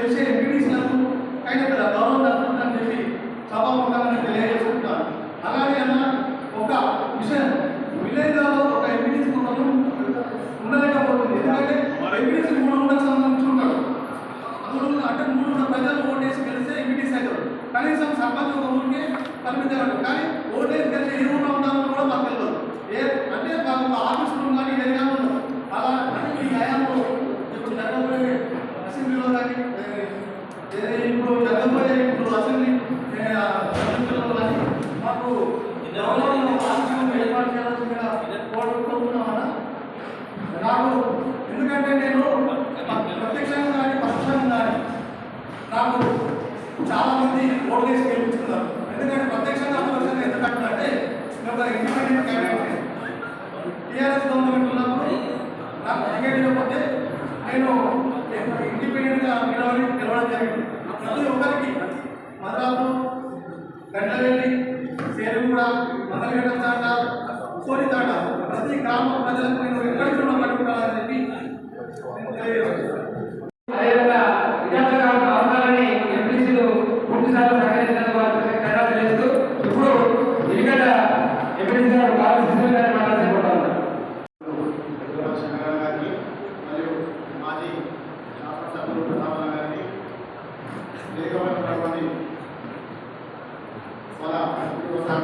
చేసే ఎంపీటీసీలకు కైనా గౌరవం దక్కుతుందని చెప్పి సభాముఖంగా తెలియజేసుకుంటాను. అలాగే అన్న ఒక విషయం, విలేజ్లో ఒక ఎంపీటీసీ ఉండలేకపోతుంది. ఎందుకంటే ఎంపీటీసీ 300 సంబంధించి ఉంటాడు. అంటే 300 ప్రజలు ఓటేసి గెలిస్తే ఎంపీటీసీ అవుతారు. కనీసం సర్పంచ్ ఒక ఊరికి కనిపించారు. కానీ ఓటేసి గెలిచి ఏ ఊళ్ళో ఉంటారో కూడా మాకు తెలియదు. అంటే మాకు ఆఫీస్ రూమ్ కానీ ఏదైనా ఉండదు. అలా అని ఈ హయాంలో ఇప్పుడు జరగబోయే అసెంబ్లీలో కానీ ఇప్పుడు జరగబోయే అసెంబ్లీ కానీ మాకు ఏర్పాటు చేయాల్సిందిగా కోరుకుంటున్నామన్నా. నాకు ఎందుకంటే నేను ప్రత్యక్షంగా కానీ పరోక్షంగా కానీ నాకు చాలామంది ఓట్లు వేసి గెలిపించుకున్నారు. ఎందుకంటే ప్రత్యక్షంగా పరోక్షంగా ఎందుకంటే నేను ఒక ఇండిపెండెంట్ క్యాండిడేట్ టీఆర్ఎస్ గవర్నమెంట్ ఉన్నప్పుడు నాకు టికెట్ ఇవ్వకపోతే నేను ఇండిపెండెంట్గా గెలవడం జరిగింది. ప్రతి ఒక్కరికి మద్రాసు, గంటరెడ్డి, సేరుగూడ, మంగళగడ్డ తాట, సోని తాట ప్రతి గ్రామ ప్రజలకు నేను ఎక్కడికి పట్టుకుంటానని చెప్పి అదేవిధంగా విద్యార్థుల అవసరాలని ఎంపీసీలు పూర్తిసార్లు సహకరించినందుకు వారికి తెలియజేస్తూ ఇప్పుడు ఇరిగడ్డ ఎంపీసీ గారు మాట్లాడుతున్నారు. మరియు మాజీ శాసనసభ్యులు ప్రధాన గారికి లేఖమైనటువంటి మన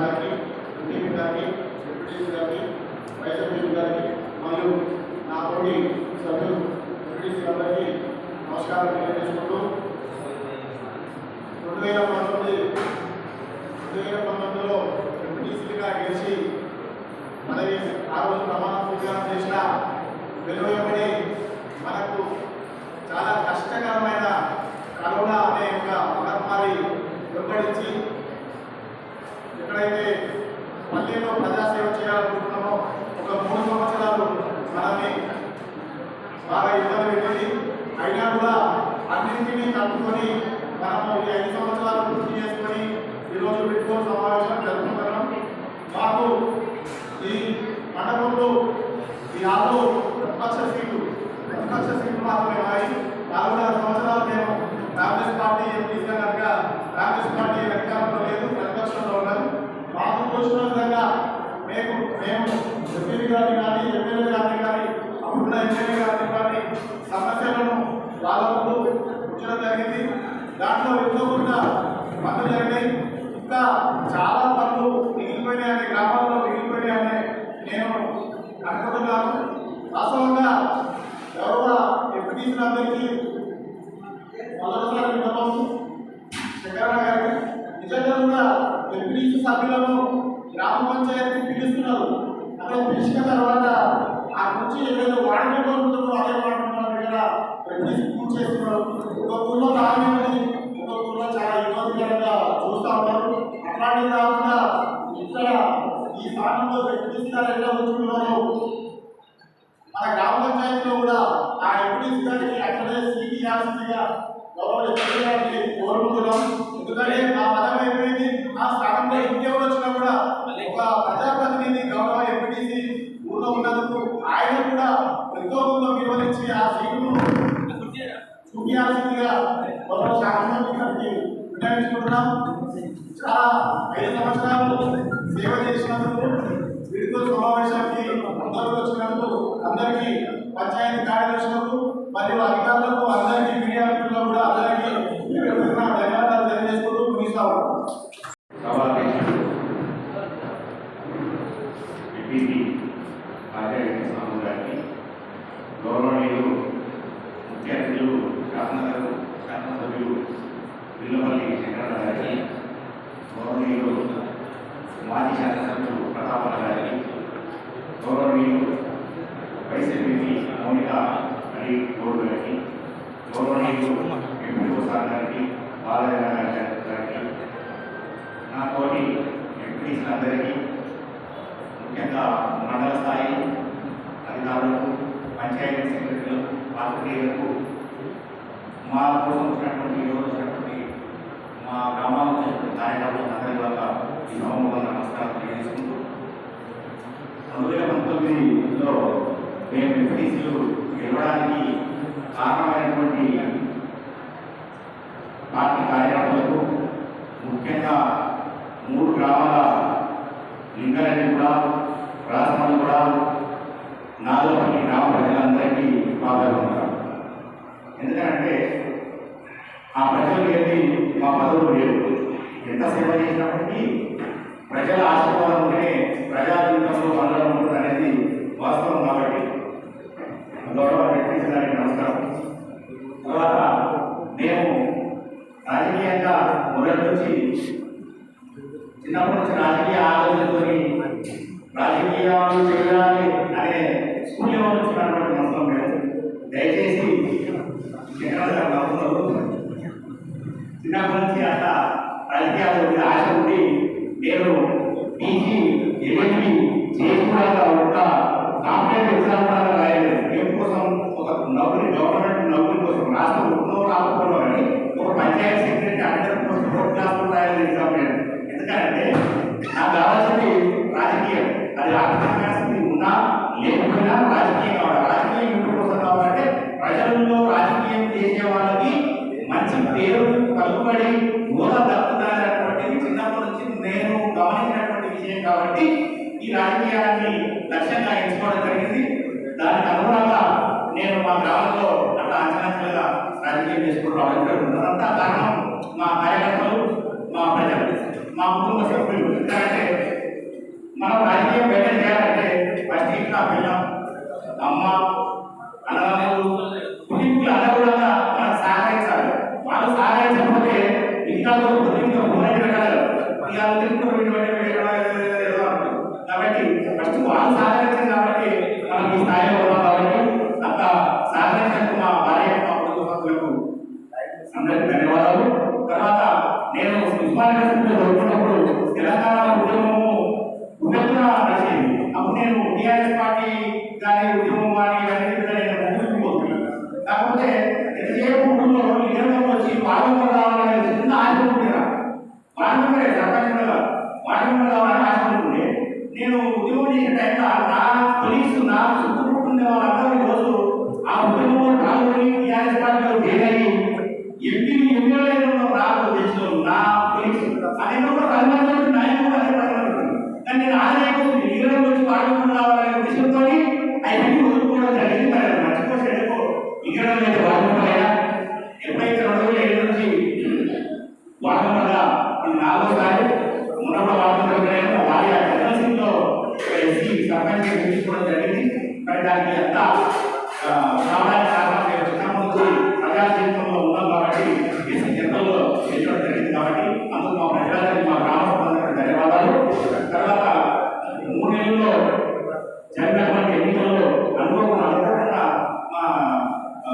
గారికి, ఎంపీ గారికి, డిప్యూటీ గారికి, వైస్ ఎంపీ గారికి మరియు నా తోటి సభ్యులు ఎంపీటీసీ గారికి నమస్కారం తెలియజేసుకుంటూ 2019లో ఎంపీటీసీగా గెలిచి మనకి ఆ రోజు ప్రమాణ స్వీకారం చేసిన వెలువబడి మనకు చాలా కష్టకరమైన కరోనా అనే ఒక మహమ్మారి వెంబడించి ఎక్కడైతే పల్లెల్లో ప్రజాసేవ చేయాలనుకుంటున్నామో ఒక 3 సంవత్సరాలు మనల్ని బాగా ఇబ్బంది పెట్టింది. అయినా కూడా అన్నింటినీ తట్టుకొని మనము ఈ 5 సంవత్సరాలు పూర్తి చేసుకొని ఈరోజు విడ్కోల్ సమావేశం జరుపుకుంటున్నాం. మాకు ఈ మండపంలో ఈ 6 ప్రతిపక్ష సీట్లు మాత్రమే ఉన్నాయి. 4.5 సంవత్సరాలు మేము కాంగ్రెస్ పార్టీ ఎంపీగా కనుక కాంగ్రెస్ పార్టీ అధికారంలో లేదు, ప్రతిపక్షంలో ఉన్నారు. మాకు తోచిన విధంగా మేము ఎంపీ గారిని కానీ ఎమ్మెల్యే గారిని కానీ అప్పుడున్న ఎమ్మెల్యే గారిని కానీ సమస్యలను వాళ్ళ ముందు ఉంచడం జరిగింది. దాంట్లో ఎంతో కొంత పనులు జరిగినాయి. ఇంకా చాలా పనులు మిగిలిపోయినాయని, గ్రామాల్లో మిగిలిపోయినాయని నేను అనుకుంటున్నాను. వాస్తవంగా గౌరవ ఎంపీటీసీలందరికీ మొదటిసారి విన్నపం శంకరన్న గారికి, నిజంగా కూడా ఎంపీటీసీ సభ్యులను గ్రామ పంచాయతీ పిలుస్తున్నారు. అదే పిలిచిన తర్వాత ఆ నుంచి ఏదైతే వాడుకుంటూ ఉంటుందో అదే వాడుకుంటున్న దగ్గర ఎంపీటీసీ పూర్తి చేస్తున్నారు. ఒక ఊళ్ళో రావాలి, ఒక ఊళ్ళో చాలా ఇబ్బందికరంగా చూస్తూ ఉన్నారు. అట్లాంటివి కాకుండా ఇక్కడ ఈ స్థానంలో ఎంపీటీసీ గారు ఎట్లా ఉంచుకున్నారో మన గ్రామ పంచాయతీలో కూడా ఆ ఎంపీటీసీ గారికి అక్కడే సీట్ ఇవ్వాల్సిందిగా గౌరవ ఎంపీ గారికి కోరుకుంటున్నాం. ఎందుకంటే ఆ పదవి అయిపోయింది. ఆ స్థానంలో ఇంకెవరు వచ్చినా కూడా ఒక ప్రజాప్రతినిధి గౌరవ ఎంపీటీసీ ఊళ్ళో ఉన్నందుకు ఆయన కూడా ఎంతో కొంత విలువనిచ్చి ఆ సీటును చూపించాల్సిందిగా గౌరవ శాసనసభ్యులు గారికి విన్నవించుకుంటున్నాం. చాలా 5 సంవత్సరాలు సేవ చేసినందుకు, విడుదల సమావేశానికి అందరూ వచ్చినందుకు అందరికీ, పంచాయతీ కార్యదర్శులకు మరియు అధికారులకు, అందరికీ, మీడియా మిత్రులకు కూడా అందరికీ ధన్యవాదాలు తెలియజేసుకుంటూ ముగిస్తా ఉన్నాం. గౌరవనీయులు ముఖ్య అతిథులు శాసనసభ్యులు పిల్లపల్లి శంకరన్న గారికి, గౌరవనీయులు మాజీ శాసనసభ్యులు ప్రతాపన్న గారికి, గౌరవనీయులు వైస్ ఎంపీ మౌనిక అలీ గౌడ్ గారికి, గౌరవనీయులు ఎంపీ ప్రసాద్ గారికి, బాలయ్య గారికి, నా తోటి ఎంపీటీసీలందరికీ, ముఖ్యంగా మండల స్థాయి అధికారులకు, పంచాయతీ సెక్రటరీలకు, పాత్రికేయులకు, మా కోసం వచ్చినటువంటి ఈరోజు వచ్చినటువంటి మా గ్రామాలకు వచ్చినటువంటి కార్యక్రమాలకు అందరి వల్ల ఈ సభముఖంగా నమస్కారం తెలియజేసుకుంటూ 2019లో మేము ఎంపీటీసీలు గెలవడానికి కారణమైనటువంటి పార్టీ కార్యకర్తలకు, ముఖ్యంగా 3 గ్రామాల లింగారెడ్డి కూడా, రాజమల్లి కూడా, నాగపల్లి గ్రామ ప్రజలందరికీ బాధపడుతున్నారు. ఎందుకంటే ఆ ప్రజలు ఏంటి, మా పదవులు లేవు. ఎంత సేవ చేసినప్పటికీ ప్రజల ఆశీర్వాదం ఉంటే ప్రజా జీవితంలో మనలో ఉంటుంది అనేది వాస్తవం. కాబట్టి గౌరవ వ్యక్తించడానికి నమస్కారం. తర్వాత మేము రాజకీయంగా మొదటి నుంచి చిన్నప్పటి నుంచి రాజకీయ ఆలోచనతో రాజకీయాలు చేయాలి అనే స్కూల్లో వచ్చినటువంటి నమ్మకం మేము. దయచేసి నమ్ముతున్నారు. చిన్నప్పటి నుంచి అంత రాజకీయాలు ఆశ ఉండి నేను పీజీ ఏమీ చేయకుండా ఒక కాంపిటేటివ్ ఎగ్జామ్ కూడా రాయలేదు. దేనికోసం? ఒక నౌకరీ, గవర్నమెంట్ నౌకరీ కోసం. రాష్ట్రం ఉద్యోగం రాకపోవడం అని ఒక పంచాయతీ సెక్రటరీ అందరి కోసం 4th క్లాస్లో రాయాలి ఎగ్జామ్ లేదు. ఎందుకంటే నాకు కావాల్సింది రాజకీయం. అది ఆర్థిక ఉన్నా లేకపోయినా రాజకీయం కావాలి. రాజకీయం ఇంటి కోసం కావాలంటే ప్రజల్లో రాజకీయం చేసే వాళ్ళకి మంచి పేరు కలుగుబడి హోదా దక్కుతానటువంటిది చిన్నప్పటి నుంచి నేను గమనించినటువంటి విషయం. కాబట్టి ఈ రాజకీయాన్ని లక్ష్యంగా ఎంచుకోవడం జరిగింది. దానికి అనుగుణంగా నేను మా గ్రామంలో అట్లా అంచనాలుగా రాజకీయం చేసుకుంటూ రావడం జరుగుతుంది. అంతా కారణం మా కార్యకర్తలు, మా ప్రజలు, మా కుటుంబ సభ్యులు. ఎందుకంటే మనం రాజకీయం బయట చేయాలంటే ఫస్ట్ ఇంట్లో పిల్లం, అమ్మ, అన్నదమ్ములు, కుటుంబీకులు అందరూ కూడా మనం సహకరించాలి. వాళ్ళు సహకరించకపోతే ఇంకా కాబట్టి ఫస్ట్ వాళ్ళు సహకరించారు. కాబట్టి మనం ఈ స్థాయిలో ఉన్నాం. కాబట్టి అంత సహకరించినందుకు మా భార్య, మా కుటుంబ సభ్యులకు అందరికీ ధన్యవాదాలు. తర్వాత నేను ఉస్మానియా చదువుకున్నప్పుడు తెలంగాణ ఉద్యమము ఉద్యమం నడిచింది. అప్పుడు నేను టీఆర్ఎస్ పార్టీ కానీ ఉద్యమం కానీ ఇవన్నీ నేను ముందుకుపోతున్నాను. కాకపోతే ఎంతసేపు ఊళ్ళో లీడర్లు వచ్చి వార్డు కావాలనే చిన్న ఆశ ఉంటుందా, వార్డు సర్పంచ్ వార్డు కావాలని ఆశ ఉంటుండే. నేను ఉద్యమం చేసే టైంలో నా పోలీసు నా చుట్టుముట్టుండే వాళ్ళందరూ రోజు ఆ ఉద్యమంలో పాల్గొని టీఆర్ఎస్ పార్టీలో చేయాలి. ఎంపీలు ఎమ్మెల్యేలు నాకు తెలిసిన నా పోలీసు అదే ఒక 10 మంది నాయకులు, అదే 10 మంది. కానీ నేను ఆదాయం లీడర్లు వచ్చి వార్డు కావాలనే ఉద్దేశంతో అవన్నీ వదులుకోవడం జరిగింది. మర్చిపోసేందుకు లీడర్లు అయితే వాడుకుంటాయా? ఎప్పుడైతే 2007 నుంచి వాడుకుంటారా ఇది 4వసారి ఉన్నప్పుడు వాడుకుంటారేమో వారి జనరల్సీలో ఎస్సీ సర్పంచ్ తీసుకోవడం జరిగింది. మరి దానికి ఎంత రావడానికి కారణం నేను చిన్నప్పటి నుంచి ప్రజా జీవితంలో ఉన్నాం కాబట్టి ఎస్సీ జనరల్లో చేర్చడం జరిగింది. కాబట్టి అందుకు మా ప్రజలందరికీ, మా గ్రామ సభ్యులందరికీ ధన్యవాదాలు. తర్వాత 3 నెలల్లో జరిగినటువంటి ఎన్నికల్లో అనుకోకుండా మా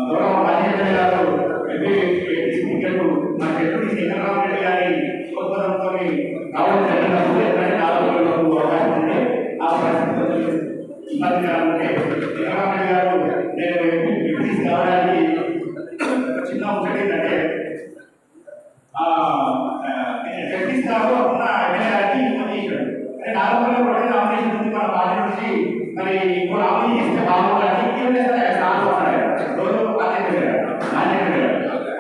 గౌరవ రాజేంద్ర గారు టికెట్ మా చెట్టు శేఖరరామరెడ్డి గారి ప్రోత్సాహంతో రావడం జరిగినప్పుడు ఎక్కడైనా 4 రోజులకు అవకాశం ఉంటే ఆ పరిస్థితి ఇబ్బందిగా ఉంటే శేఖరరామరెడ్డి గారు నేను ఎంపీ కావడానికి చిన్న ఒకటి ఏంటంటే జగదీశ్వరరావు ఉన్న ఎమ్మెల్యే గారికి ఫోన్ చేశాడు. అంటే 4 రోజులు కూడా నామినేషన్ ఉంది మన పార్టీ నుంచి, మరి ఇంకో నామినేషన్ ఇస్తే బాగుంటుంది. రోజు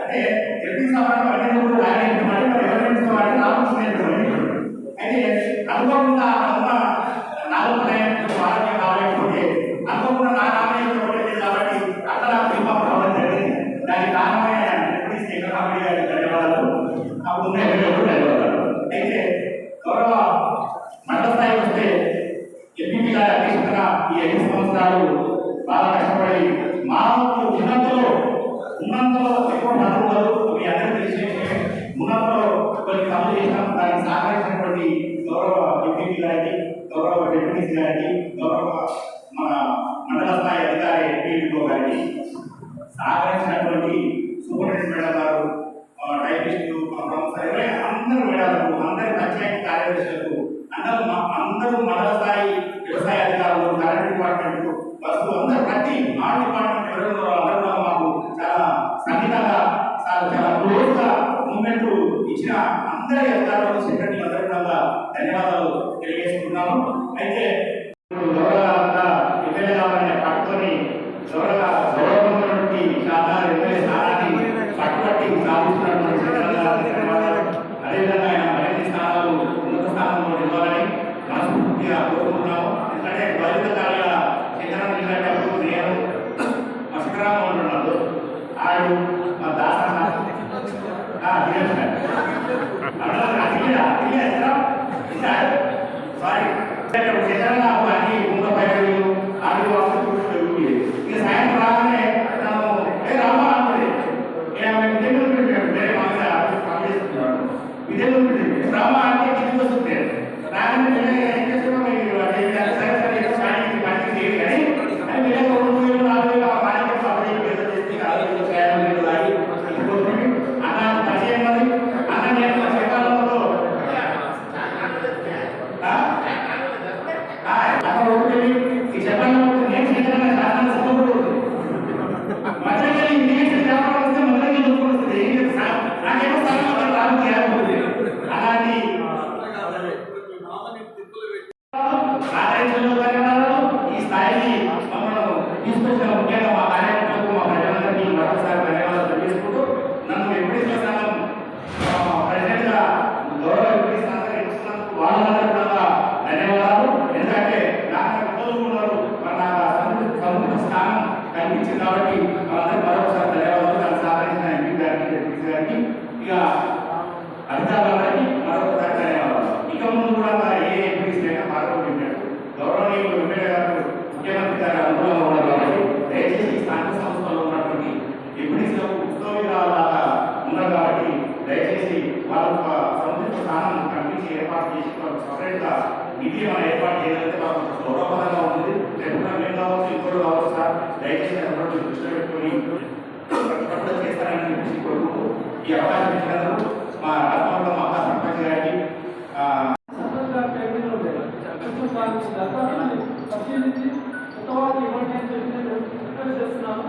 అంటే జగదీశ్వరరావు అడిగినప్పుడు ఆయన ఎంచుకోవాలి, మరి ఎవరు ఎంచుకోవాలి, రామకృష్ణ ఎంచుకోవాలి. అయితే అనుకోకుండా ఉన్న 4 ఆరోగ్యం కావాలనుకుంటే అనుకోకుండా నా నామినేషన్ కాబట్టి అక్కడ విభాగం రావడం జరిగింది. దానికి కారణమైన శేఖరరామరెడ్డి గారికి ధన్యవాదాలు. అప్పుడు ధన్యవాదాలు. అయితే గౌరవ మండల స్థాయికి వస్తే ఎంపీ గారి అధ్యక్షతగా ఈ 5 సంవత్సరాలు బాగా కష్టపడి మాకు ఉన్నంతలో ఎక్కువ పదవులు మీ అందరికీ తెలిసిన ఉన్నంతలో కొన్ని పనులు చేసినాం. దానికి సహకరించినటువంటి గౌరవ ఎంపీ గారికి, గౌరవ డిప్యూటీ గారికి, గౌరవ మన మండల స్థాయి అధికారి ఎంపీడీఓ గారికి, సహకరించినటువంటి సూపరింటెండెంట్ మేడం గారు, టైపిస్టులు, ప్రొఫెసర్, అందరూ మేడాలకు, అందరి పంచాయతీ కార్యదర్శులకు, అందరూ మండల స్థాయి వ్యవసాయ అధికారులు, కరెంట్ డిపార్ట్మెంట్, బస్సులు, అందరూ ప్రతి ఆ డిపార్ట్మెంట్ ఎవరు అందరూ మాకు చాలా సంగీతంగా చాలా క్లోజ్గా మూమెంట్ ఇచ్చిన అందరి అధికారులకు, సెక్రటరీ అందరూ కూడా ధన్యవాదాలు తెలియజేసుకున్నాము. అయితే గౌరవంగా ఎమ్మెల్యే కావాలనే పట్టుకొని గౌరవంగా శాఖ ఎమ్మెల్యే స్థానాన్ని పట్టుబట్టి సాధిస్తున్నటువంటి ఇచ్చింది కాబట్టి వాళ్ళందరికీ మరొకసారి ధన్యవాదాలు. దాన్ని సహకరించిన ఎంపీ గారికి ఎంపీ గారికి ఇక అధికారులందరికీ మరొకసారి ధన్యవాదాలు. ఇక ముందు కూడా ఏ ఎంపీ అయినా మాట్లాడుకుంటున్నాడు గౌరవనీయులు ఎమ్మెల్యే గారు ముఖ్యమంత్రి గారు అనుకూలంగా ఉన్నారు కాబట్టి దయచేసి స్థానిక సంస్థల్లో ఉన్నటువంటి ఎంపీలకు ఉద్యోగాలాగా ఉన్నారు కాబట్టి దయచేసి వాళ్ళ సముచిత స్థానం కల్పించి ఏర్పాటు చేసి వాళ్ళకి సపరేట్గా నిధి మనం ఏర్పాటు చేయగలిగితే వాళ్ళకు గౌరవపరంగా ఉంటుంది. రేపు మేము కావచ్చు ఇంకోటి కావచ్చు సార్ దయచేసి అందరూ దృష్టిలో పెట్టుకొని ప్రతిపక్షం చేస్తారని చెప్పి కోరుకుంటూ ఈ అవకాశం ఇచ్చినందుకు మా రాష్ట్రంలో మా సర్పంచ్ గారికి పరిశీలించి కొత్తవారికి ఇవ్వండి అని చెప్పి నేను రిక్వెస్ట్ చేస్తున్నాను.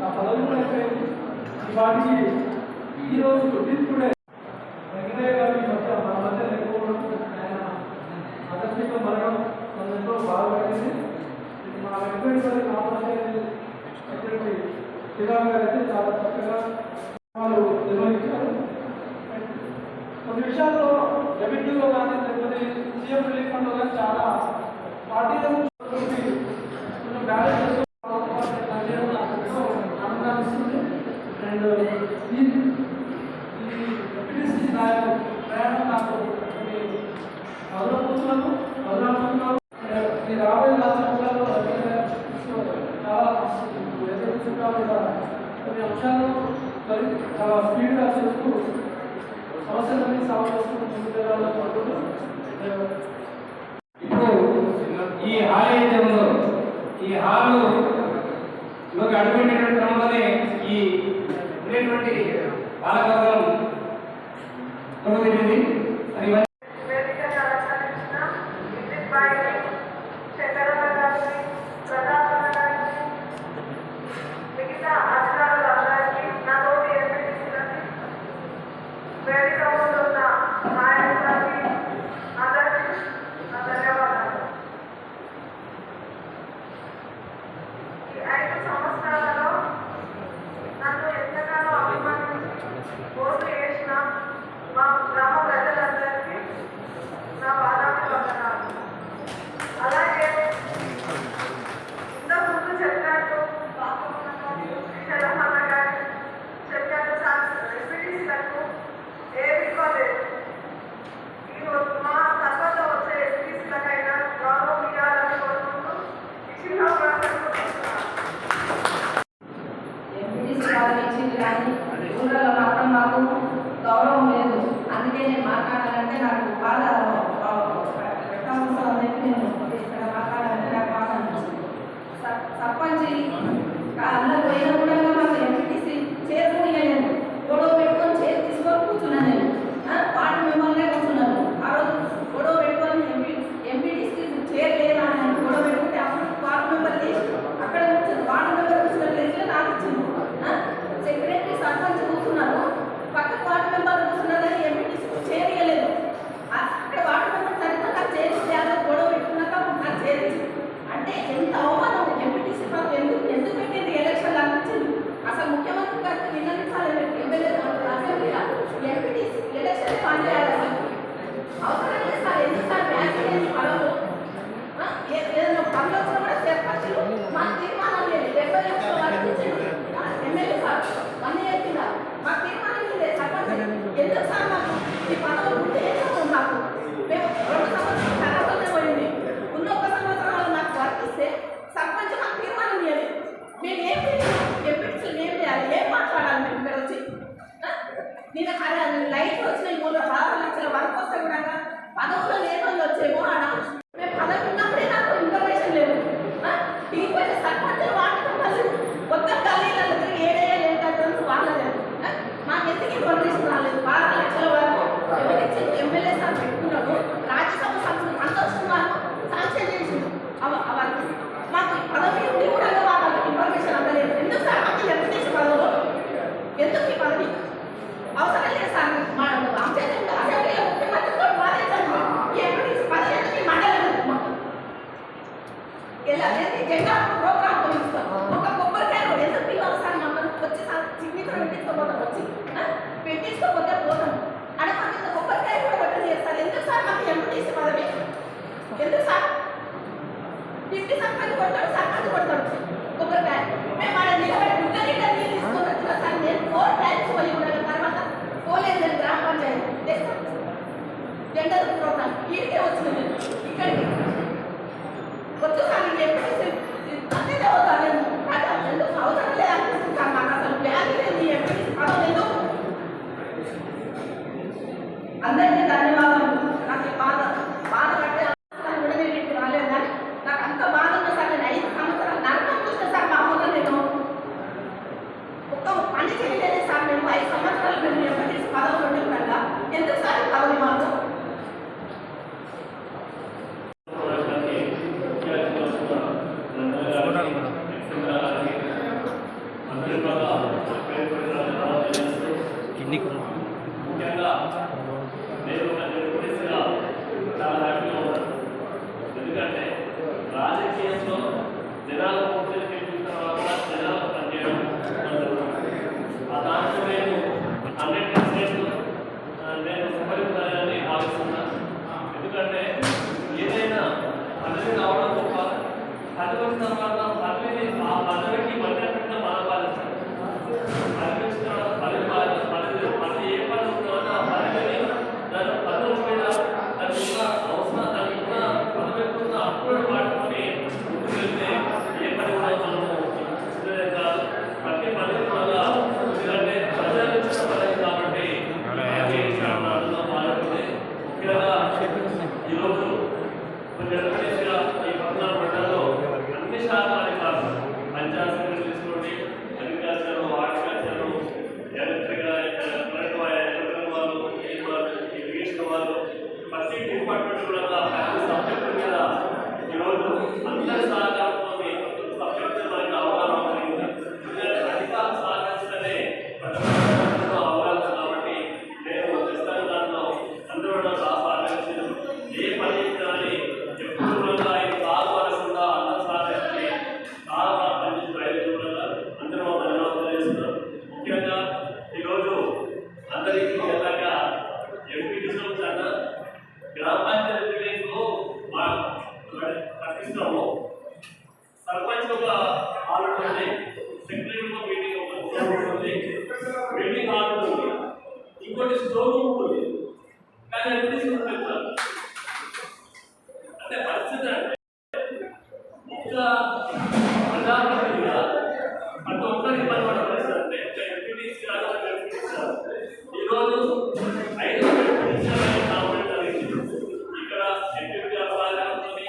నా పదవి కూడా అయిపోయింది. వాటికి ఈరోజు టుడే వెంకటయ్య గారి మధ్య మన మధ్య లేకపోవడం, ఆయన ఆకస్మిక మరణం మన ఎంతో బాధపడింది. మా వెంకటయ్య గారి నా మధ్య సెక్రటరీ శ్రీరామ్ గారు అయితే చాలా చక్కగా వాళ్ళు నిర్వహించారు. కొన్ని విషయాల్లో రెవెన్యూలో కానీ లేకపోతే సీఎం రిలీఫ్ ఫండ్లో కానీ చాలా పార్టీలో బ్యాలెన్స్ ఆనందాన్ని ఇస్తుంది. అండ్ ఈ ఎంపీటీసీ నాయకు ప్రయాణం నాకు మొదలవుతున్నాను. ఈ రాబోయే రాష్ట్రాలలో చాలా కొన్ని అంశాలు చాలా స్పీడ్గా చేస్తూ సమస్యలన్నీ సాల్వ్ చేస్తూ ముందుకు వెళ్ళాలని కోరుకుంటున్నాను. ఇప్పుడు ఈ హాల్ అయితే ఉందో ఈ హాల్లోకి అడుగుపెట్టినటువంటి క్రమంలోనే ఈ ఉండేటువంటి బాలకవర్గం కొనసాగింది. అది వేదికగా అలంకరించిన విద్యుత్ బాయిని, శంకరన్న గారికి, ప్రతాపన్న గారికి, మిగతా అధికారులందరికీ, నా తోటి ఎంపీటీసీలకి, వేదిక ముందు ఉన్న నాయకులకి అందరికీ నా ధన్యవాదాలు. ఈ 5 సంవత్సరాలలో నన్ను ఎంతగానో అభిమానించి ఓట్లు వేసిన మా గ్రామ ప్రజలందరికీ నా పాదాభివందనాలు. అలాగే ఇంతకుముందు చెప్పినట్టు శరమన్న గారు చెప్పినట్టు ఎంపీటీసీలకు ఏమీ ఇవ్వలేదు. ఈరోజు మా తర్వాత వచ్చే ఎంపీటీసీలకైనా గౌరవం ఇవ్వాలని కోరుకుంటూ ఇచ్చిన అవకాశం కోరుకుంటున్నాను. ఎంపీటీసీ వాళ్ళు ఇచ్చింది కానీ ఊళ్ళలో మాత్రం మాకు గౌరవం లేదు. అందుకే నేను మాట్లాడాలంటే నాకు బాధ పెట్టాల్సిన నేను ఇక్కడ మాట్లాడాలంటే నాకు బాధ అనిపిస్తుంది. సర్పంచ్ అందరూ పోయిన కూడా మాకు ఎంపీటీసీ చేరుకునేలేదు. గొడవ పెట్టుకొని చేరు తీసుకొని కూర్చున్నాను నేను. వాటి మిమ్మల్నే కూర్చున్నాను. ఆ రోజు గొడవ పెట్టుకొని ఎంపీటీసీ చేరలేదా అని గొడవ పెట్టుకుంటే అప్పుడు వార్డు మెంబర్ చేసి అక్కడ కూర్చుంది. వార్డు మెంబర్ కూర్చున్న ప్లేస్లో నాకు ఇచ్చింది. సెక్రటరీ సర్పంచ్ కూర్చున్నారు, పక్కకు వార్డు మెంబర్ కూర్చున్నదని ఎంపీటీసీ చేరియలేదు. అక్కడ వార్డు మెంబర్ సరిగ్గా నాకు చేర్చారు. గొడవ పెట్టుకున్నాక నాకు చేరింది. అంటే ఎంత అవమానం. ఎంపీటీసీ మాకు ఎందుకు పెట్టింది ఎలక్షన్లు అనిపించింది. అసలు ముఖ్యమంత్రి గారికి విన్నవించాలి. ఎమ్మెల్యే అసెంబ్లీగా ఎంపీటీసీ ఎలక్షన్ పనిచేయాలి. అవసరం లేదు సార్. ఎందుకు సార్ బ్యాంక్ పడవు ఏదైనా పనులు వచ్చినా కూడా సర్పంచులు మాకు తీర్మానం లేదు. 70 లక్షల వరకు ఇచ్చింది ఎమ్మెల్యే సార్. 1 year కింద మాకు తీర్మానం లేదు. సర్పంచ్ ఎందుకు సార్ మాకు ఈ పదవులు ఉంటే ఏమో మాకు మేము 2 సంవత్సరాల తర్వాతనే పోయింది. ఉన్న 1 సంవత్సరాలు నాకు వర్తిస్తే సర్పంచ్ మాకు తీర్మానం చేయలేదు. మేము ఏం ఎంపీటీసీలు ఏం చేయాలి? ఏం మాట్లాడాలి? మేము ఇక్కడ వచ్చి నేను లైట్ వచ్చిన 3-6 లక్షల వరకు వస్తే కూడా పదవుల్లో లేని వాళ్ళు వచ్చేమో ఆడ మేము పదవి ఉన్నప్పుడే నాకు ఇన్ఫర్మేషన్ లేదు. టీపీ సర్పంచ్ వాటికి మళ్ళీ మొత్తం గల్లీలలో ఏడేళ్ళు ఏంటంటే వాళ్ళదే మాకు ఎందుకు ఇన్ఫర్మేషన్ రాలేదు. 12 లక్షల వరకు ఎవరిచ్చి ఎమ్మెల్యే సార్ పెట్టుకున్నాడు. రాజ్యసభ సభ్యులు సంతోషం వాళ్ళు శాంక్షన్ చేసిండు. అవన్నీ మాకు పదవి ఉండి కూడా వాళ్ళకి ఇన్ఫర్మేషన్ అందలేదు. ఎందుకు సార్ మాకు ఎంపీటీసీ పదవులు ఎందుకు ఈ పదవి అవసరం లేదు సార్. మా అసెంబ్లీలో ముఖ్యమంత్రితో బాధించండి. ఈ ఎంపీటీసీ పదవి ఎందుకు మండలం ఎలా జెండా ప్రోగ్రామ్ ఇస్తాం. ఒక కొబ్బరికాయ ఎందుకు పిల్లలు సార్ మమ్మల్ని వచ్చి సిగ్నేచర్ పెట్టించుకోపోతాం. వచ్చి పెట్టించుకోకపోతే పోతాం. అడగ కొబ్బరికాయ కూడా పెట్టని చేస్తారు. ఎందుకు సార్ మాకు ఎంపీటీసీ పదవి ఎందుకు సార్? డిప్యూటీ సర్పంచ్ కొడతాడు, సర్పంచ్ కొడతాడు కొబ్బరికాయ. మేము స్టోర్ ఉంటుంది కానీ ఎంపీటీసీ పెడతారు. అంటే పరిస్థితి అంటే ఇంకా ప్రజాప్రతినిధిగా ప్రతి ఒక్కరికి ఇబ్బంది పడే పరిస్థితి అంటే ఇంకా ఎంపీటీసీ ఈరోజు 5 ఎంపీటీసీ కావడం జరిగింది. ఇక్కడ ఎంపీపీ సహకారంతో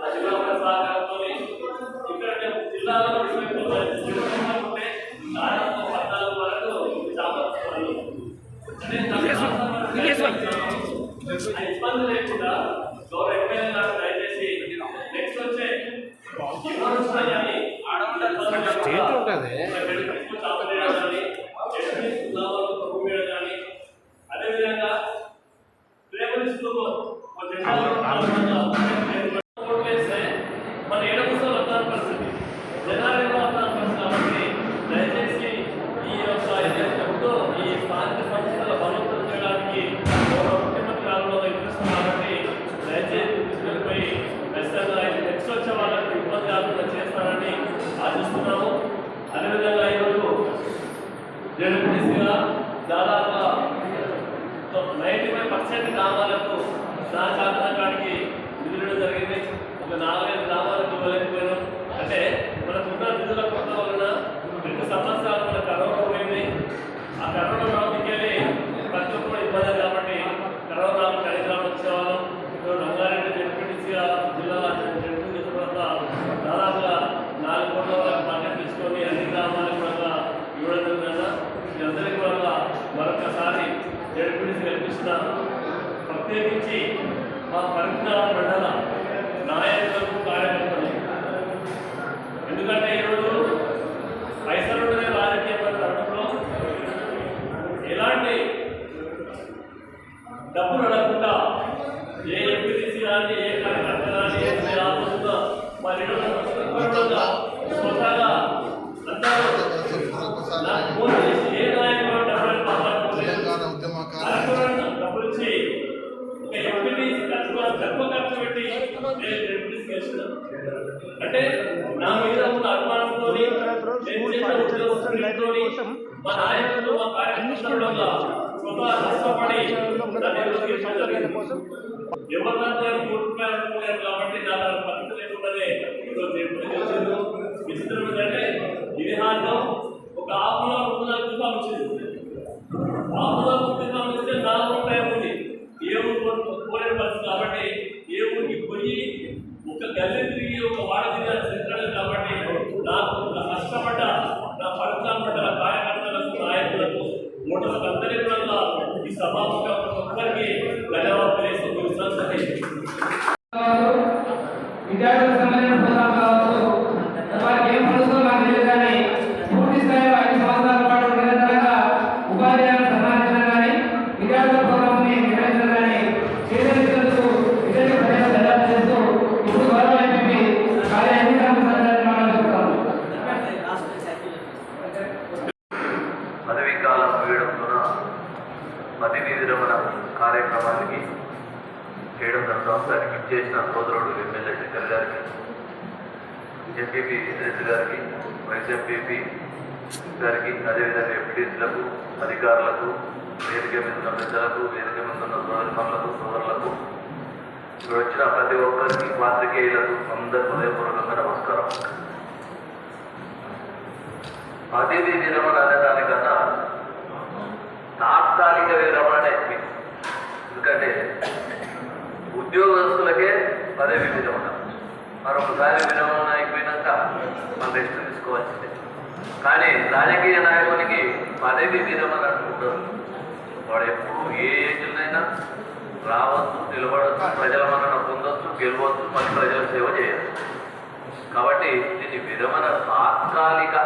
అధికారుల సహకారంతో ఇక్కడ జిల్లాలో ఉంటే దాదాపు 14 వరకు చాపలు ఇబ్బంది లేకుండా గౌరవ ఎమ్మెల్యే గారు దయచేసి నెక్స్ట్ వచ్చే అదేవిధంగా ప్రేమల్ స్కూల్లో వేస్తే మన 7 పుస్తకాలు వస్తాను పరిస్థితి జనాలు వస్తాను పరిస్థితి కాబట్టి దయచేసి ఈ యొక్క ఏదైతే ఈ స్థానిక సంస్థల బలోపేతం చేయడానికి ముఖ్యమంత్రి గారు ఇంట్రెస్ట్ కాబట్టి దయచేసి తీసుకెళ్ళిపోయి ఖచ్చితంగా నెక్స్ట్ వచ్చే వాళ్ళకి ఇబ్బంది కాకుండా చేస్తారని ఆశిస్తున్నాము. అదేవిధంగా ఈరోజు జడ్పీటీసీగా దాదాపుగా 95% గ్రామాలకు నా శాసన కాడికి నిధులు జరిగింది. ఒక 4-5 గ్రామాలకు ఇవ్వలేకపోయినాం. అంటే మనకున్న నిధుల కొరత వలన 2 సంవత్సరాలు మన కరోనా పోయింది. ఆ కరోనా రావడానికి ప్రతి ఒక్కరు ఇబ్బంది కాబట్టి కరోనా కార్యక్రమాలు వచ్చేవాళ్ళం. రంగారెడ్డి జడ్పీటీసీగా జిల్లా జడ్పీ తర్వాత దాదాపుగా 4 కోట్ల వరకు బడ్జెట్ తీసుకొని అన్ని గ్రామాలకు కూడా ఇవ్వడం జరిగిందన్న అందరికీ కూడా మరొకసారి జడ్పీటీసీ కల్పిస్తున్నాను. ప్రత్యేకించి మా పరిజ్ఞాన మండల నాయకులకు కార్యకర్తలు ఎందుకంటే ఈరోజు పైసలుండే రాజకీయ తరుణంలో ఎలాంటి డబ్బులు అడగకుండా ఏ ఎంపీటీసీ కానీ ఏ కార్యకర్త కానీ ఏ ఆలోచన మరి స్వతహాగా అందరూ ఫోన్ చేసి ఏ నాయకులు డబ్బులు ఇచ్చి ఒక ఎంపీటీసీ తక్కువ ఖర్చు పెట్టి ఎంపీటీసీ గెలిచినాను. అంటే నా మీద ఉన్న అభిమానంతో మా నాయకులు మా కార్యకర్తల స్వతహా కష్టపడి ఎవరినంతా కోరుకున్నారనుకున్నారు కాబట్టి నా పరిస్థితి లేకుండానే తెలిసింది. విచిత్రం ఏంటంటే ఇది హాల్లో ఒక ఆకులో రూపాయలు వచ్చింది. ఆకులో రూపాయలు ఇస్తే 4 రూపాయలు ఉంది. ఏ ఊరు పోలేని పరిస్థితి కాబట్టి ఏ ఊరికి పోయి ఒక గల్లె తిరిగి ఒక వాడ తిరగలేదు కాబట్టి నాకు కష్టపడ్డ నా పరిశ్రమ కార్యకర్తలకు నాయకులకు ఓటర్లకు అందరికీ కూడా ఈ సభాముఖంగా ఒక్కరికి ధన్యవాదాలు తెలియజేస్తూ విద్యార్థులకు సంబంధించిన ప్రోగ్రాం కావచ్చు వారికి ఏం పడుతుందో నాకు తెలియదు కానీ పూర్తి స్థాయిలో 5 సంవత్సరాల పాటు నిరంతరంగా ఉపాధ్యాయులను సన్మానించడం కానీ విద్యార్థుల ప్రోగ్రాంని నిర్వహించడం కానీ చేసేందుకు విద్యార్థి ప్రజలు దర్యాప్తు చేస్తూ ఇప్పుడు గౌరవ ఎంపీ కార్య ఎన్నికల సందర్భంగా మనం చెప్తాము. పదవీ కాలం ముగియడంతో పదవీ విరమణ కార్యక్రమానికి చేయడం జరుగుతానికి ఇచ్చేసిన సోదరుడు ఎమ్మెల్యే శంకర్ గారికి, ఎంపీపీ రెడ్డి గారికి, వైస్ ఎంపీపీ గారికి, అదేవిధంగా ఎంపీటీసీలకు, అధికారులకు, వేదిక మీద ఉన్న పెద్దలకు, వేదిక మీద ఉన్న సోదరులకు, ఇక్కడ వచ్చిన ప్రతి ఒక్కరికి, పాత్రికేయులకు అందరి హృదయపూర్వకంగా నమస్కారం. పదవీ విరమణ అనేదానికన్నా తాత్కాలిక విరమణ ఎందుకంటే ఉద్యోగస్తులకే పదవి విరమణ, మరొకసారి విరమణ అయిపోయినాక మనం రెస్ట్ తీసుకోవాల్సిందే. కానీ రాజకీయ నాయకునికి పదవి విరమణ అంటుంటారు. వాడు ఎప్పుడు ఏ ఏజ్లైనా రావచ్చు, నిలబడవచ్చు, ప్రజల మన్నన పొందవచ్చు, గెలవచ్చు, మళ్ళీ ప్రజల సేవ చేయవచ్చు. కాబట్టి దీని విరమణ తాత్కాలిక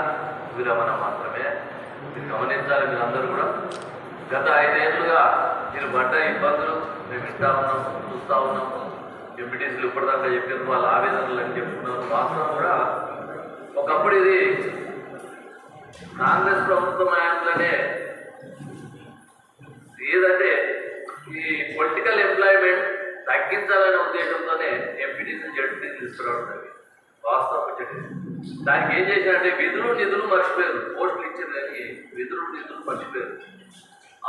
విరమణ మాత్రమే. మీరు గమనించాలి. మీరు అందరూ కూడా గత 5 ఏళ్ళుగా మీరు పడ్డ ఇబ్బందులు మేము వింటా ఉన్నాం, చూస్తూ ఉన్నాం. ఎంపీటీసీలు ఇప్పటిదాకా చెప్పారు, వాళ్ళ ఆవేదనలు అని చెప్తున్నారు. వాస్తవం కూడా ఒకప్పుడు ఇది కాంగ్రెస్ ప్రభుత్వం హయాంలోనే ఏదంటే ఈ పొలిటికల్ ఎంప్లాయ్మెంట్ తగ్గించాలనే ఉద్దేశంతోనే ఎంపీటీసీ జడ్పీటీసీ తీసుకురావడం వాస్తవం వచ్చేది. దానికి ఏం చేశారంటే విధులు నిధులు మర్చిపోయారు. పోస్టులు ఇచ్చిన దానికి విధులు నిధులు మర్చిపోయారు.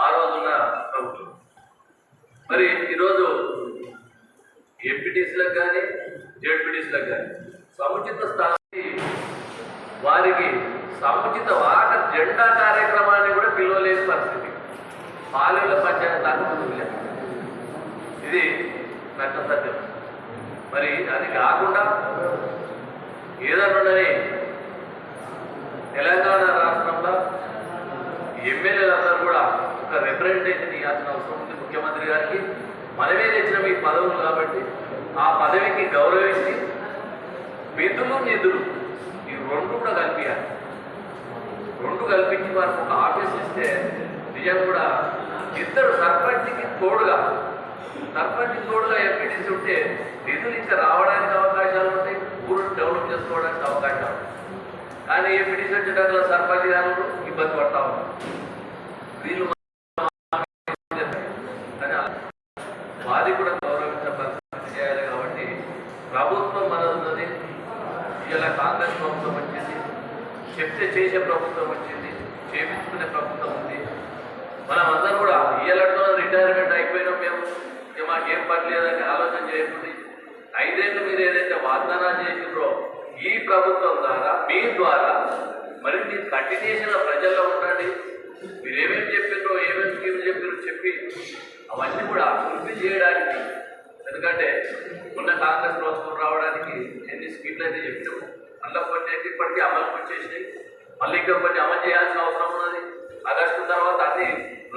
ఆ రోజున్న ప్రభుత్వం. మరి ఈరోజు ఎంపీటీసీలకు కానీ జెడ్పీటీసీలకు కానీ సముచిత స్థానానికి వారికి సముచిత వాట జెండా కార్యక్రమాన్ని కూడా పిలవలేని పరిస్థితి. పాలెల పంచాయతీ దాకా లేదు. ఇది నక్క సత్యం. మరి అది కాకుండా ఏదన్నదని తెలంగాణ రాష్ట్రంలో ఎమ్మెల్యేలందరూ కూడా ఒక రిప్రజెంటేషన్ ఇవ్వాల్సిన అవసరం ఉంది ముఖ్యమంత్రి గారికి. మనమే తెచ్చిన ఈ పదవులు కాబట్టి ఆ పదవికి గౌరవించి విధులు నిధులు ఈ రెండు కూడా కల్పించాలి. రెండు కల్పించి వారికి ఒక ఆఫీస్ ఇస్తే నిజం కూడా ఇద్దరు సర్పంచ్కి తోడుగా ఎంపీటీసీ ఉంటే నిధులు ఇంకా రావడానికి అవకాశాలు ఉంటాయి, ఊరు డెవలప్ చేసుకోవడానికి అవకాశాలు ఉంటాయి. కానీ ఎంపీటీసీ వచ్చేటప్పుడు సర్పంచ్ గారు ఇబ్బంది పడతా ఉన్నారు. వీళ్ళు వారి కూడా గౌరవించే పరిస్థితి చేయాలి. కాబట్టి ప్రభుత్వం మనది ఇలా కాంగ్రెస్ ప్రభుత్వం వచ్చింది, చెప్తే చేసే ప్రభుత్వం వచ్చింది, చేపించుకునే ప్రభుత్వం ఉంది. మనం అందరం కూడా ఇయ్యలతో రిటైర్మెంట్ అయిపోయినాం, మేము మాకేం పని లేదని ఆలోచన చేయకుండా 5 ఏళ్ళు మీరు ఏదైతే వాగ్దానాలు చేసిండ్రో ఈ ప్రభుత్వం ద్వారా మీ ద్వారా మరి మీ కంటిన్యూషన్లో ప్రజల్లో ఉండండి. మీరు ఏమేమి చెప్పిండ్రో ఏమేమి స్కీమ్లు చెప్పారో చెప్పి అవన్నీ కూడా ఫుల్ఫిల్ చేయడానికి. ఎందుకంటే మొన్న కాంగ్రెస్ ప్రభుత్వం రావడానికి ఎన్ని స్కీమ్లు అయితే చెప్పినాము, అందులో కొన్ని అయితే ఇప్పటికీ అమలుకి వచ్చేసినాయి. మళ్ళీ ఇంకా కొన్ని అమలు చేయాల్సిన అవసరం ఉన్నది. ఆగస్టు తర్వాత అన్ని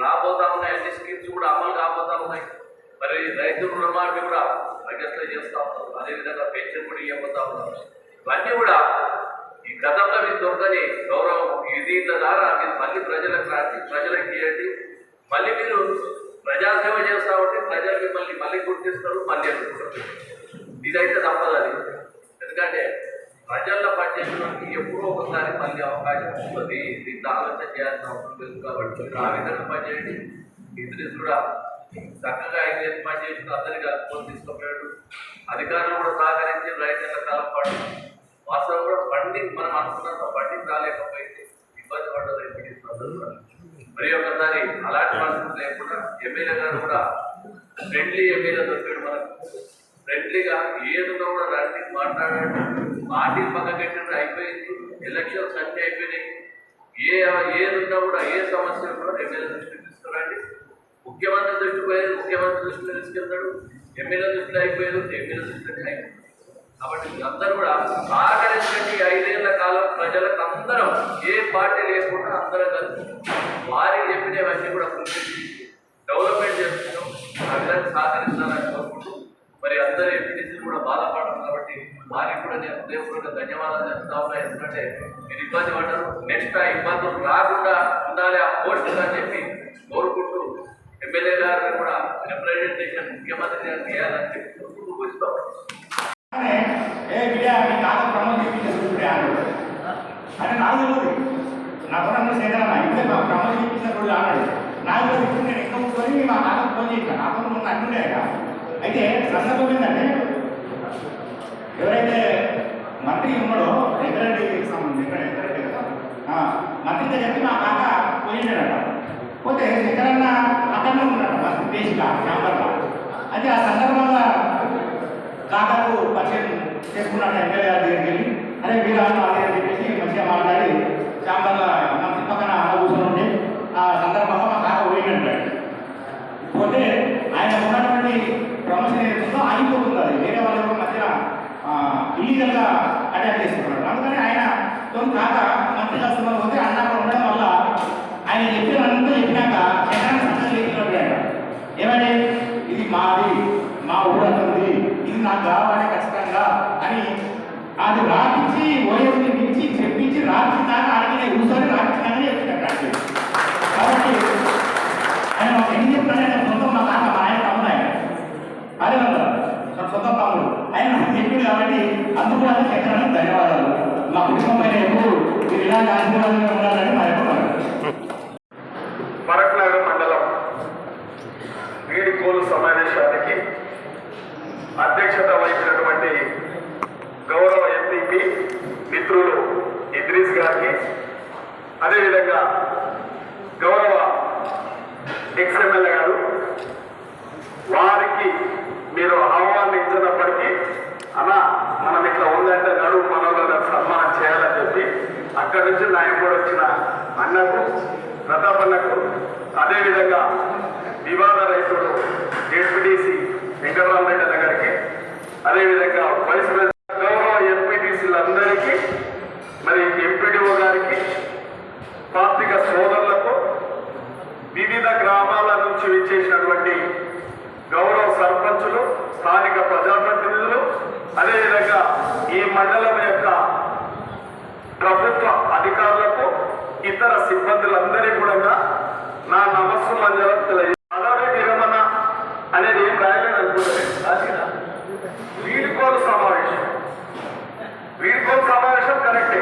రాబోతా ఉన్నాయి, అన్ని స్కీమ్స్ కూడా అమలు కాబోతా ఉన్నాయి. మరి రైతు రుణమాఫీ కూడా ఆగస్టులో చేస్తూ ఉన్నాం, అదేవిధంగా పెన్షన్ కూడా ఇవ్వబోతా ఉన్నాం. ఇవన్నీ కూడా ఈ గతంలో మీరు దొరకని గౌరవం దీని ద్వారా మీరు మళ్ళీ ప్రజలకు రాసి ప్రజలకు ఇవ్వండి. మళ్ళీ మీరు ప్రజాసేవ చేస్తూ ఉంటే ప్రజలు మిమ్మల్ని మళ్ళీ గుర్తిస్తారు, మళ్ళీ అనుకుంటారు. ఇదైతే తప్పదు. అది ఎందుకంటే ప్రజల్లో పనిచేయడానికి ఎప్పుడో ఒకసారి మళ్ళీ అవకాశం ఉంటుంది. దీంతో ఆలోచన చేయాల్సిన అవసరం లేదు. కాబట్టి ఆ విధంగా పనిచేయండి. ఇద్దరు కూడా చక్కగా ఐదు పనిచేసిన అందరికీ ఫోన్ తీసుకుపోయాడు. అధికారులు కూడా సహకరించి రైతుల కలపాడు. వాస్తవం కూడా ఫండింగ్ మనం అనుకున్నంత ఫండింగ్ రాలేకపోయింది, ఇబ్బంది పడ్డది ఎంపీటీసీ. మరి ఒకసారి అలాంటి పరిస్థితి లేకుండా ఎమ్మెల్యే గారు కూడా ఫ్రెండ్లీ ఎమ్మెల్యే దొరికాడు. మనకు ఫ్రెండ్లీగా ఏదున్నా కూడా రండి మాట్లాడండి. పార్టీ పక్కకెట్టినట్టు అయిపోయింది, ఎలక్షన్స్ అన్నీ అయిపోయినాయి. ఏదున్నా కూడా ఏ సమస్య కూడా ఎమ్మెల్యే దృష్టికి తీసుకురండి. ముఖ్యమంత్రి దృష్టికి పోయేది ముఖ్యమంత్రి దృష్టిలో తీసుకెళ్తాడు, ఎమ్మెల్యే దృష్టిలో అయిపోయేది ఎమ్మెల్యే దృష్టిలో అయిపోయింది. కాబట్టి అందరూ కూడా సహకరించండి. 5 ఏళ్ల కాలం ప్రజలకు అందరం ఏ పార్టీ లేకుండా అందరం కలిసి వారికి చెప్పినవన్నీ కూడా డెవలప్మెంట్ చేస్తున్నాం. ఆ విధంగా సహకరించాలని కోరుకుంటూ మరి అందరూ ఎంపీటీసీలు కూడా బాధపడడం కాబట్టి వారికి కూడా నేను హృదయపూర్వక ధన్యవాదాలు చెప్తా ఉన్నా. ఎందుకంటే మీరు ఇబ్బంది పడ్డారు, నెక్స్ట్ ఆ ఇబ్బందులు రాకుండా ఉండాలి ఆ పోస్టులు అని చెప్పి కోరుకుంటూ ఎమ్మెల్యే గారిని కూడా రిప్రజెంటేషన్ ముఖ్యమంత్రి గారికి చేయాలని చెప్పి కోరుకుంటూ అంటే నాకు తెలియదు. నా కూడా సేదరమ్మా ఇంట్లో మా ప్రమోద్ చేయించిన రోజు అన్నాడు. నాకు ఇప్పుడు నేను ఎక్కడ కూర్చొని మా నాన్నకు ఫోన్ చేశాను. నాకు మొన్న అన్నుండే కదా. అయితే సందర్భం ఏంటంటే ఎవరైతే మంత్రి ఉన్నాడో వెంకరెడ్డి మంత్రితో చెప్పి మా కాక పోయిండాడట. పోతే ఎక్కడన్నా అక్కడనే ఉన్నాడు మంత్రి దేశిగా ఛాంబర్లో. అయితే ఆ సందర్భంగా కాకకు పరిచయం చేసుకున్నాడు ఎమ్మెల్యే గారి దగ్గరికి వెళ్ళి. అరే వీరాను అదే అని చెప్పేసి మంచిగా మాట్లాడి ఛాంబర్లో మంత్రి పక్కన కూర్చొని ఉండి ఆ సందర్భంగా మా కాక పోయినట్టాడు. పోతే ఆయన ఉన్నటువంటి ప్రమోషన్ ఏదైతుందో ఆగిపోతుంది. అది వేరే వాళ్ళ మధ్య ఇల్లీగల్గా అటాక్ చేసుకున్నాడు. అందుకని ఆయన కాక మంత్రి కష్టంలో పోతే అన్నాక ఉండడం వల్ల ఆయన చెప్పినంతా చెప్పినాక చంద్రబాబు సంతకం చేసినట్టు ఏమని ఇది మాది, మా ఊరంతుంది, ఇది నాకు కావాలి ఖచ్చితంగా అని అది రాపించి ఓఎస్ని మించి చెప్పించి రాపించినాక అడిగిన కూర్చొని రాపించినాకనే చెప్పినట్టు. కాబట్టి ఆయన ఏం చెప్తానే సొంతం మా నాన్న మా ఆయన తమ్ముడు, ఆయన అదే సొంత తమ్ముడు ఆయన చెప్పింది. కాబట్టి అందుకు అది చెప్పడానికి ధన్యవాదాలు. మా కుటుంబం పైన ఎప్పుడు మీరు ఇలాంటి ఆశీర్వాదంగా ఉండాలని మా యొక్క మరక్నగర్ మండలం వీడికోలు సమావేశానికి అధ్యక్షత వహించినటువంటి గౌరవ ఎంపీపీ మిత్రులు ఇద్రీస్ గారికి, అదేవిధంగా గౌరవ ఎక్స్ఎమ్మెల్యే గారు, వారికి మీరు ఆహ్వానించినప్పటికీ అన్న మనం ఇట్లా ఉందంటే నడువు మనోళ్ళ సన్మానం చేయాలని చెప్పి అక్కడి నుంచి నా ఎంబడి వచ్చిన అన్నకు ప్రతాపన్నకు, అదేవిధంగా వివాద రైతుడు జెడ్పీటీసీ వెంకటరామరెడ్డి అన్న గారికి, అదేవిధంగా వైస్ ప్రెసిడెంట్ గౌరవ ఎంపీటీసీలందరికీ, మరి ఎంపీడీఓ గారికి, పాత్రిక సోదరులకు, వివిధ గ్రామాల నుంచి విచ్చేసినటువంటి గౌరవ సర్పంచులు, స్థానిక ప్రజాప్రతినిధులు, అదేవిధంగా ఈ మండలం యొక్క ప్రభుత్వ అధికారులకు, ఇతర సిబ్బందులందరికీ కూడా నా నమస్సుమంజలం తెలియదు. పదవి విరమణ అనేది ఏం రాయలేదు అనుకుంటుంది. వీడుకోలు సమావేశం, వీడుకోలు సమావేశం కరెక్టే.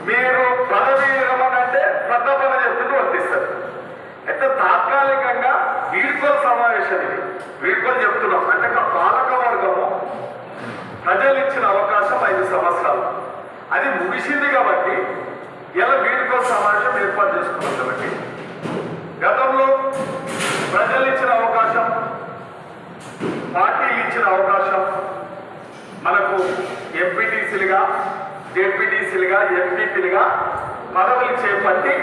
మీరు పదవి విరమణ అంటే ప్రతాపన చెప్తుంటే వర్తిస్తారు. అయితే తాత్కాలికంగా వీడుకోలు సమావేశం ఇది. వీడుకోలు చెప్తున్నాం అంటే పాలక వర్గము ప్రజలు ఇచ్చిన అవకాశం 5 సంవత్సరాలు, అది ముగిసింది కాబట్టి ఇలా వీడుకోలు సమావేశం ఏర్పాటు చేసుకున్నాం. కాబట్టి గతంలో ప్రజలు ఇచ్చిన అవకాశం, పార్టీలు ఇచ్చిన అవకాశం, మనకు ఎంపీటీసీలుగా, జెడ్పీటీసీలుగా, ఎంపీపీలుగా పదవులు చేపట్టి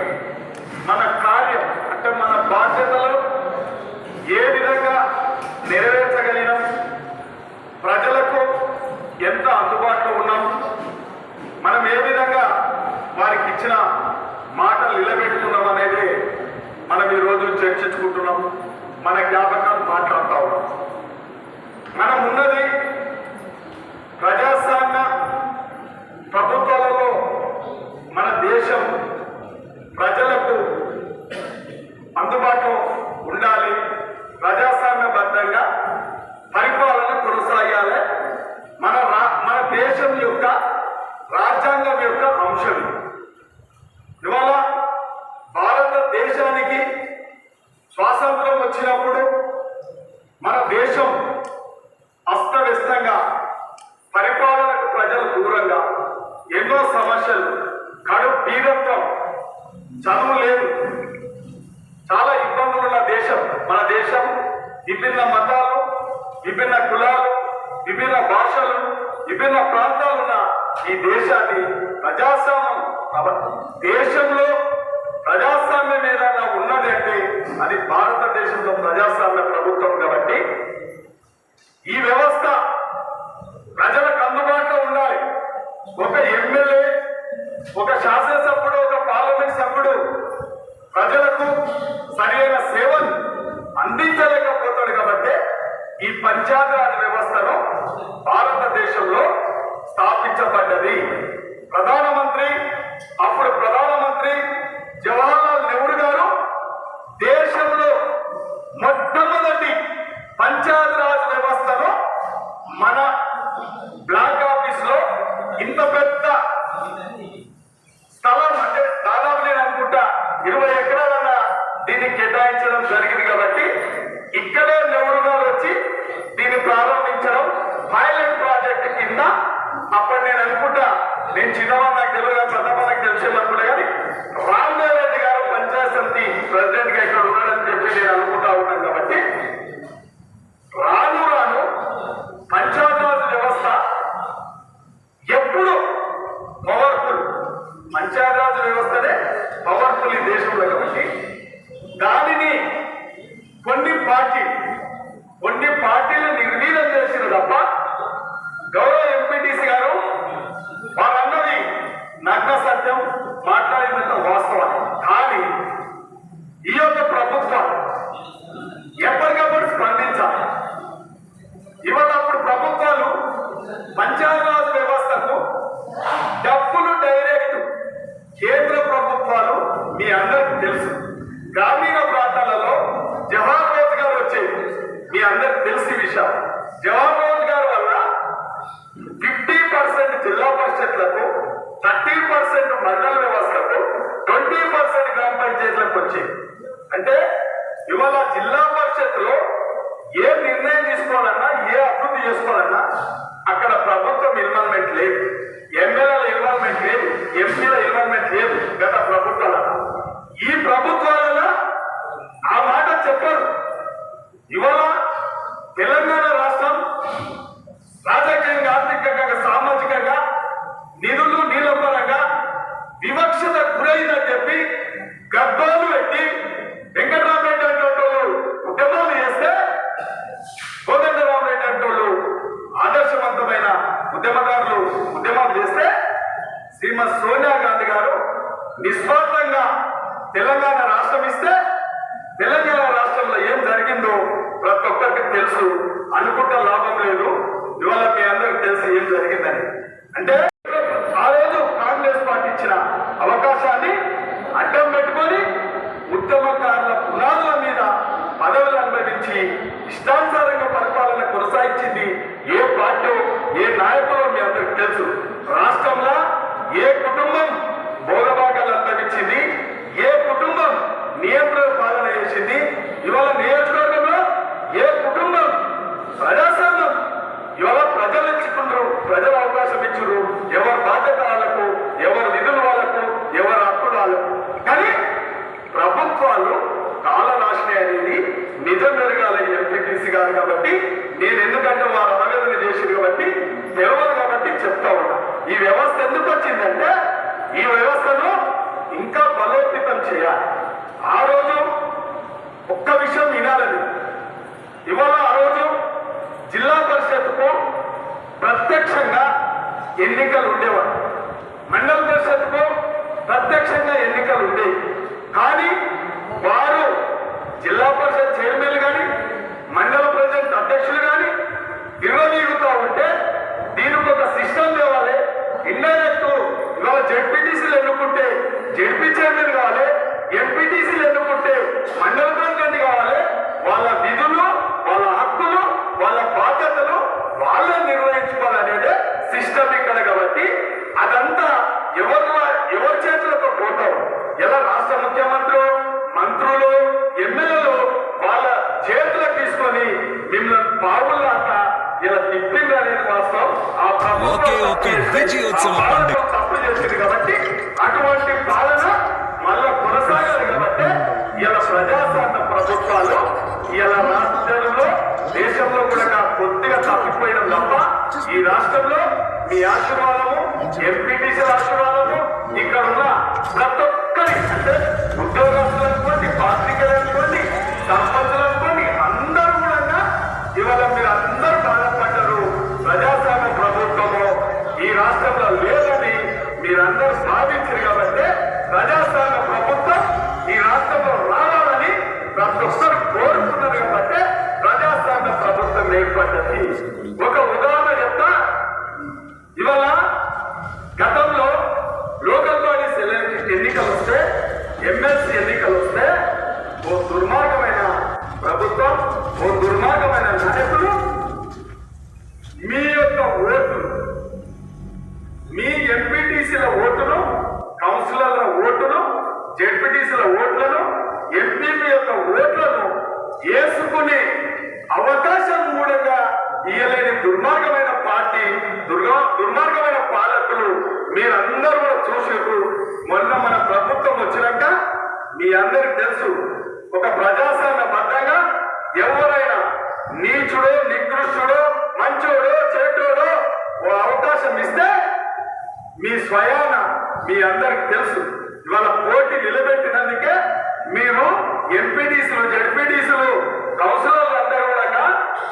మన కార్యం అంటే మన బాధ్యతలు ఏ విధంగా నెరవేర్చగలిగినాం, ప్రజలకు ఎంత అందుబాటులో ఉన్నాం, మనం ఏ విధంగా వారికి ఇచ్చిన మాటలు నిలబెట్టుకున్నాం అనేది మనం ఈరోజు చర్చించుకుంటున్నాం. మన జ్ఞాపకాలు మాట్లాడుతూ ఉన్నాం. మనం ఉన్నది ప్రజాస్వామ్య ప్రభుత్వాలలో మన దేశం ప్రజలకు అందుబాటులో ఉండాలి, ప్రజాస్వామ్యబద్ధంగా పరిపాలన కొనసాగాలి. మన దేశం యొక్క రాజ్యాంగం యొక్క అంశం. ఇవాళ భారతదేశానికి స్వాతంత్రం వచ్చినప్పుడు మన దేశం అస్తవ్యస్తంగా, పరిపాలనకు ప్రజలు దూరంగా, ఎన్నో సమస్యలు, కడుపు బీదత్వం, చదువు లేదు, చాలా ఇబ్బందులున్న దేశం మన దేశం. విభిన్న మతాలు, విభిన్న కులాలు, విభిన్న భాషలు, విభిన్న ప్రాంతాలున్న ఈ దేశాన్ని ప్రజాస్వామ్యం, దేశంలో ప్రజాస్వామ్యం ఏదైనా ఉన్నది అంటే అది భారతదేశంలో ప్రజాస్వామ్య ప్రభుత్వం. కాబట్టి ఈ వ్యవస్థ ప్రజలకు అందుబాటులో ఉండాలి. ఒక ఎమ్మెల్యే, ఒక శాసనసభ్యుడు, ఒక పార్లమెంట్ సభ్యుడు ప్రజలకు సరైన సేవలు అందించలేకపోతాడు. కాబట్టి ఈ పంచాయతీరాజ్ వ్యవస్థను భారతదేశంలో స్థాపించబడ్డది. అప్పుడు ప్రధానమంత్రి జవహర్లాల్ నెహ్రూ గారు దేశంలో మొట్టమొదటి పంచాయతీరాజ్ వ్యవస్థను మన బ్లాక్ ఆఫీస్ లో ఇంత పెద్ద స్థలం, అంటే దాదాపు నేను అనుకుంటా 20 ఎకరాలన్న దీన్ని కేటాయించడం జరిగింది. కాబట్టి ఇక్కడే నెహ్రూ గారు వచ్చి దీన్ని ప్రారంభించడం పైలట్ ప్రాజెక్ట్ కింద. అప్పుడు నేను అనుకుంటా, నేను చిన్నవాడు, నాకు తెలియదు, ప్రతాపన్నకు తెలిసేమనుకుంటా, కానీ రామదేవ్ రెడ్డి గారు పంచాయత్ సమితి ప్రెసిడెంట్ గా ఇక్కడ ఉన్నాడని చెప్పి నేను అనుకుంటా ఉన్నాను. కాబట్టి రాను రాను పంచాయతీరాజ్ వ్యవస్థ ఎప్పుడు పవర్ఫుల్, పంచాయతీరాజ్ వ్యవస్థనే పవర్ఫుల్ ఈ దేశంలో. కాబట్టి దానిని కొన్ని పార్టీలు నిర్వీర్యం చేసిన తప్ప గౌరవ ఎంపీటీసీ గారు వారన్నది నగ్న సత్యం, మాట్లాడినంత వాస్తవం. కానీ ఈ యొక్క ప్రభుత్వం ఎప్పటికప్పుడు స్పందించాలి. ఇవాళప్పుడు ప్రభుత్వాలు పంచాయతీరాజ్ వ్యవస్థకు డబ్బులు డైరెక్ట్ కేంద్ర ప్రభుత్వాలు మీ అందరికీ తెలుసు. గ్రామీణ ప్రాంతాలలో జవహర్ రోజ్గార్ వచ్చేది మీ అందరికి తెలిసి విషయం. జవహర్ రోజ్గార్ వల్ల 50% జిల్లా పరిషత్లకు, 30% మండల వ్యవస్థకు, 20% గ్రామ పంచాయతీలకు వచ్చేది. అంటే ఇవాళ జిల్లా పరిషత్లో ఏ నిర్ణయం తీసుకోవాలన్నా, ఏ అభివృద్ధి చేసుకోవాలన్నా అక్కడ ప్రభుత్వం ఇన్వాల్వ్మెంట్ లేదు, ఎమ్మెల్యేల ఇన్వాల్వ్మెంట్ లేదు, ఎంపీల ఇన్వాల్వ్మెంట్ లేదు. గత ప్రభుత్వాల ఈ ప్రభుత్వాలలో ఆ మాట సోనియా గాంధీ గారు నిస్వార్థంగా తెలంగాణ రాష్ట్రం ఇస్తే తెలంగాణ రాష్ట్రంలో ఏం జరిగిందో ప్రతి ఒక్కరికి తెలుసు. అనుకుంటే లాభం లేదు. ఇవాళ మీ అందరికి తెలుసు ఏం జరిగిందని. అంటే ఆ రోజు కాంగ్రెస్ పార్టీ ఇచ్చిన అవకాశాన్ని అడ్డం పెట్టుకొని ఉద్యమకారుల పునాదుల మీద పదవులు అనుభవించి ఇష్టానుసారంగా పరిపాలన కొనసాగించింది ఏ పార్టీ ఏ నాయకులో మీ అందరికి తెలుసు. రాష్ట్రంలో ఏ కుటుంబం భోగభాగాలు అనుభవించింది, ఏ కుటుంబం నియంత్రణ పాలన చేసింది, ఇవాళ నియోజకవర్గంలో ఏ కుటుంబం ప్రజాస్వామ్యం ఇవాళ ప్రజలు ఇచ్చుకుంటారు, ప్రజలు అవకాశం ఇచ్చారు, ఎవరి బాధ్యత వాళ్ళకు, ఎవరి నిధులు వాళ్ళకు, ఎవరి హక్కులు వాళ్ళకు. కానీ ప్రభుత్వాలు కాలరాశి అనేది నిజం జరగాలి ఎంపీటీసీ గారు కాబట్టి నేను ఎందుకంటే వారు ఆవేదన చేసింది కాబట్టి తెలియదు కాబట్టి చెప్తా ఉన్నా. ఈ వ్యవస్థ ఎందుకు వచ్చిందంటే ఈ వ్యవస్థను ఇంకా బలోపేతం చేయాలి. ఆ రోజు ఒక్క విషయం వినాలని, ఇవాళ ఆ రోజు జిల్లా పరిషత్కు ప్రత్యక్షంగా ఎన్నికలు ఉండేవాడు, మండల పరిషత్కు ప్రత్యక్షంగా ఎన్నికలు ఉండేవి. కానీ వారు జిల్లా పరిషత్ చైర్మన్లు కానీ మండల పరిషత్ అధ్యక్షులు కానీ నిర్వహిస్తూ ఉంటే దీనికి ఒక సిస్టమ్ తేవాలి. ఇండైరెక్ట్ ఇవాళ జెడ్పీటీసీలు ఎన్నుకుంటే జెడ్పీ చైర్మన్ కావాలి, ఎంపీటీసీలు ఎన్నుకుంటే మండల ప్రెసిడెంట్ కావాలి. వాళ్ళ విధులు, వాళ్ళ హక్కులు, వాళ్ళ బాధ్యతలు వాళ్ళని నిర్వహించుకోవాలనేదే సిస్టమ్ ఇక్కడ. కాబట్టి అదంతా ఎవరి చేతులతో పోతావు. ఎలా రాష్ట్ర ముఖ్యమంత్రులు, మంత్రులు, ఎమ్మెల్యేలు వాళ్ళ చేతులకు తీసుకొని మిమ్మల్ని పావుల్లాక ఇలా తిప్పింది అనేది వాస్తవం. ఆ ప్రభుత్వం తప్పు చేసింది కాబట్టి అటువంటి పాలన మళ్ళా కొనసాగాలి. కాబట్టి ఇలా ప్రజాస్వామ్య ప్రభుత్వాలు ఇలా రాష్ట్రంలో దేశంలో కూడా కొద్దిగా తప్పిపోయడం తప్ప ఈ రాష్ట్రంలో మీ ఆశీర్వాదము, ఎంపీటీసీ ఆశీర్వాదము, ఇక్కడ ఉన్న ప్రతి ఒక్కరి అంటే ఉద్యోగస్తులు అనుకోండి, పాత్రికలు అనుకోండి, సర్పంచులు అనుకోండి, అందరూ కూడా ఇవాళ మీరు అందరూ బాధపడ్డారు. ప్రజాస్వామ్య ప్రభుత్వము ఈ రాష్ట్రంలో లేదని మీరందరూ భావించారు. కాబట్టి ప్రజాస్వామ్య ప్రభుత్వం ఈ రాష్ట్రంలో రావాలని ప్రతి ఒక్కరు కోరుకున్నారు. కాబట్టి ప్రజాస్వామ్య ప్రభుత్వం ఏర్పడ్డది. ఒక ఉదాహరణ చెప్తా. ఇవాళ గతంలో లోకల్ బాడీస్ ఎన్నికలు వస్తే, ఎమ్మెల్సీ ఎన్నికలు వస్తే ఓ దుర్మార్గమైన ప్రభుత్వం, ఓ దుర్మార్గమైన నాయకులు మీ యొక్క ఓట్లు, మీ ఎంపీటీసీల ఓటును, కౌన్సిలర్ల ఓటును, జెడ్పీటీసీల ఓట్లను, ఎంపీపీ యొక్క ఓట్లను వేసుకునే అవకాశం మూలంగా ఇయ్యలేని దుర్మార్గమైన పార్టీ, దుర్మార్గమైన పాలకులు మీరందరూ కూడా చూసారు. మొన్న మన ప్రభుత్వం వచ్చినాక మీ అందరికి తెలుసు, ఒక ప్రజాస్వామ్య బద్దంగా ఎవరైనా నీచుడో, నికృష్టుడో, మంచోడో, చెడ్డోడో ఓ అవకాశం ఇస్తే మీ స్వయాన మీ అందరికి తెలుసు. ఇవాళ పోటీ నిలబెట్టినందుకే మీరు ఎంపీటీసీలు, జెడ్పీటీసీలు, కౌన్సిలర్లు అందరూ కూడా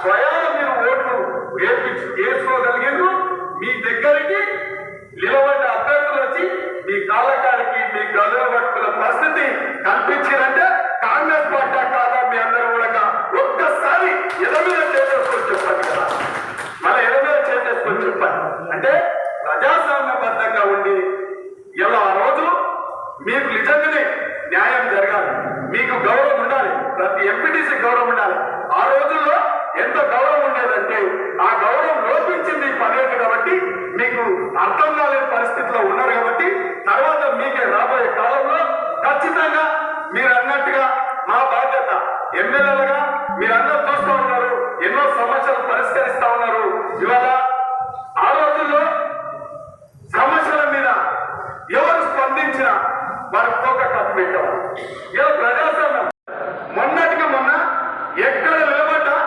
స్వయాన మీరు ఓట్లు వేసుకోగలిగారు. మీ దగ్గరికి నిలబడ్డ అభ్యర్థులు వచ్చి మీ కాళ్ళకాడికి మీ గదులు పట్టుకున్న పరిస్థితి కల్పించారంటే కాంగ్రెస్ పార్టీ కాదా? మీ అందరూ కూడా ఒక్కసారి ఎదమీద చేసేసుకొని చెప్పండి కదా, మళ్ళీ ఎదమీద చేసేసుకొని చెప్పండి. అంటే ప్రజాస్వామ్యబద్ధంగా ఉండి ఇలా ఆ రోజు మీకు నిజంగానే న్యాయం జరగాలి, మీకు గౌరవం ఉండాలి, ప్రతి ఎంపీటీసీ గౌరవం ఉండాలి. ఆ రోజుల్లో ఎంత గౌరవం ఉండేదంటే ఆ గౌరవం లోపించింది పదేళ్ళు. కాబట్టి మీకు అర్థం కాలేని పరిస్థితిలో ఉన్నారు. కాబట్టి తర్వాత మీకే రాబోయే కాలంలో ఖచ్చితంగా మీరు అన్నట్టుగా మా బాధ్యత ఎమ్మెల్యేలుగా మీరందరూ చూస్తూ ఉన్నారు, ఎన్నో సమస్యలు పరిష్కరిస్తా ఉన్నారు. ఇవాళ ఆ రోజుల్లో సమస్యల మీద ఎవరు స్పందించినా వారి తోక కప్పు పెట్టారు. ఇలా ప్రజాస్వామ్యం మొన్నటికి మొన్న ఎక్కడ నిలబడ్డా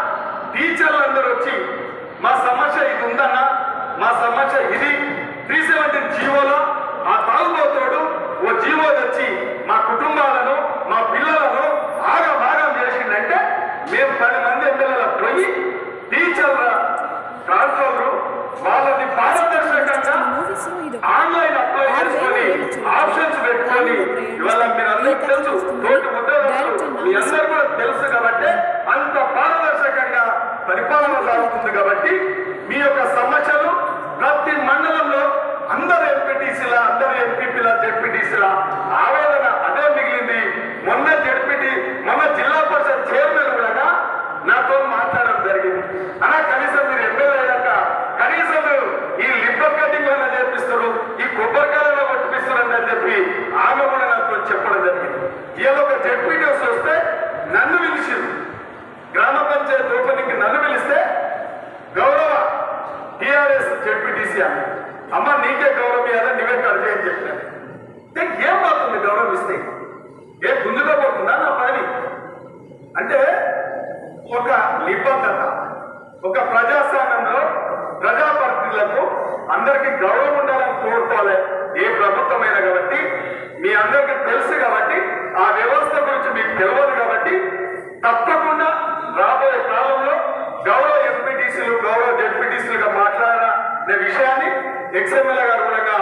టీచర్లు అందరూ వచ్చి మా సమస్య ఇది ఉందన్నా, మా సమస్య ఇది 317 జీవోలో ఆ తాగుబోతోడు ఓ జీవో తెచ్చి మా కుటుంబాలను, మా పిల్లలను భాగం చేసిందంటే మేము 10 మంది ఎమ్మెల్యేలకు పోయి టీచర్ల ట్రాన్స్ఫర్ వాళ్ళని పారదర్శకంగా ఆన్లైన్ అప్లై చేసుకొని కాబట్టి మీ యొక్క సమస్యలు ప్రతి మండలంలో అందరు ఎంపీటీసీల అందరు ఎంపీపీల జెడ్పీటీసీల ఆవేదన అదే మిగిలింది. మొన్న జిల్లా పరిషత్ చైర్మన్ కూడా నాతో మాట్లాడడం జరిగింది. అలా కనీసం మీరు ఎమ్మెల్యే అయ్యాక కనీసం ఈ లిబ్బర్ కటింగ్లను చేపిస్తారు, ఈ కొబ్బరికాయలను కొట్టిపిస్తారు అని చెప్పి ఆమె కూడా నాతో చెప్పడం జరిగింది. ఇలా ఒక జెడ్పీటీసీ వస్తే నన్ను పిలిచింది, గ్రామ పంచాయతీ ఓపెనింగ్ నన్ను పిలిస్తే గౌరవ టీఆర్ఎస్ జెడ్పీటీసీ అని అమ్మ నీకే గౌరవం ఇవ్వాలని నువ్వే కడితే అని చెప్పినాను. ఏం పోతుంది గౌరవం ఇస్తే? ఏం గుంజుగా పోతుందా నా పని? అంటే ఒక నిబద్ధత, ఒక ప్రజాస్వామ్యంలో ప్రజాప్రతినిధులకు అందరికీ గౌరవం ఉండాలని కోరుకోవాలి ఏ ప్రభుత్వమైనా. కాబట్టి మీ అందరికీ తెలుసు కాబట్టి ఆ వ్యవస్థ గురించి మీకు తెలియదు కాబట్టి తప్పకుండా రాబోయే కాలంలో గౌరవ ఎంపీటీసీలు గౌరవ జెడ్పీటీసీలుగా మాట్లాడాలనే విషయాన్ని ఎక్స్ఎమ్మెల్యే గారు కూడా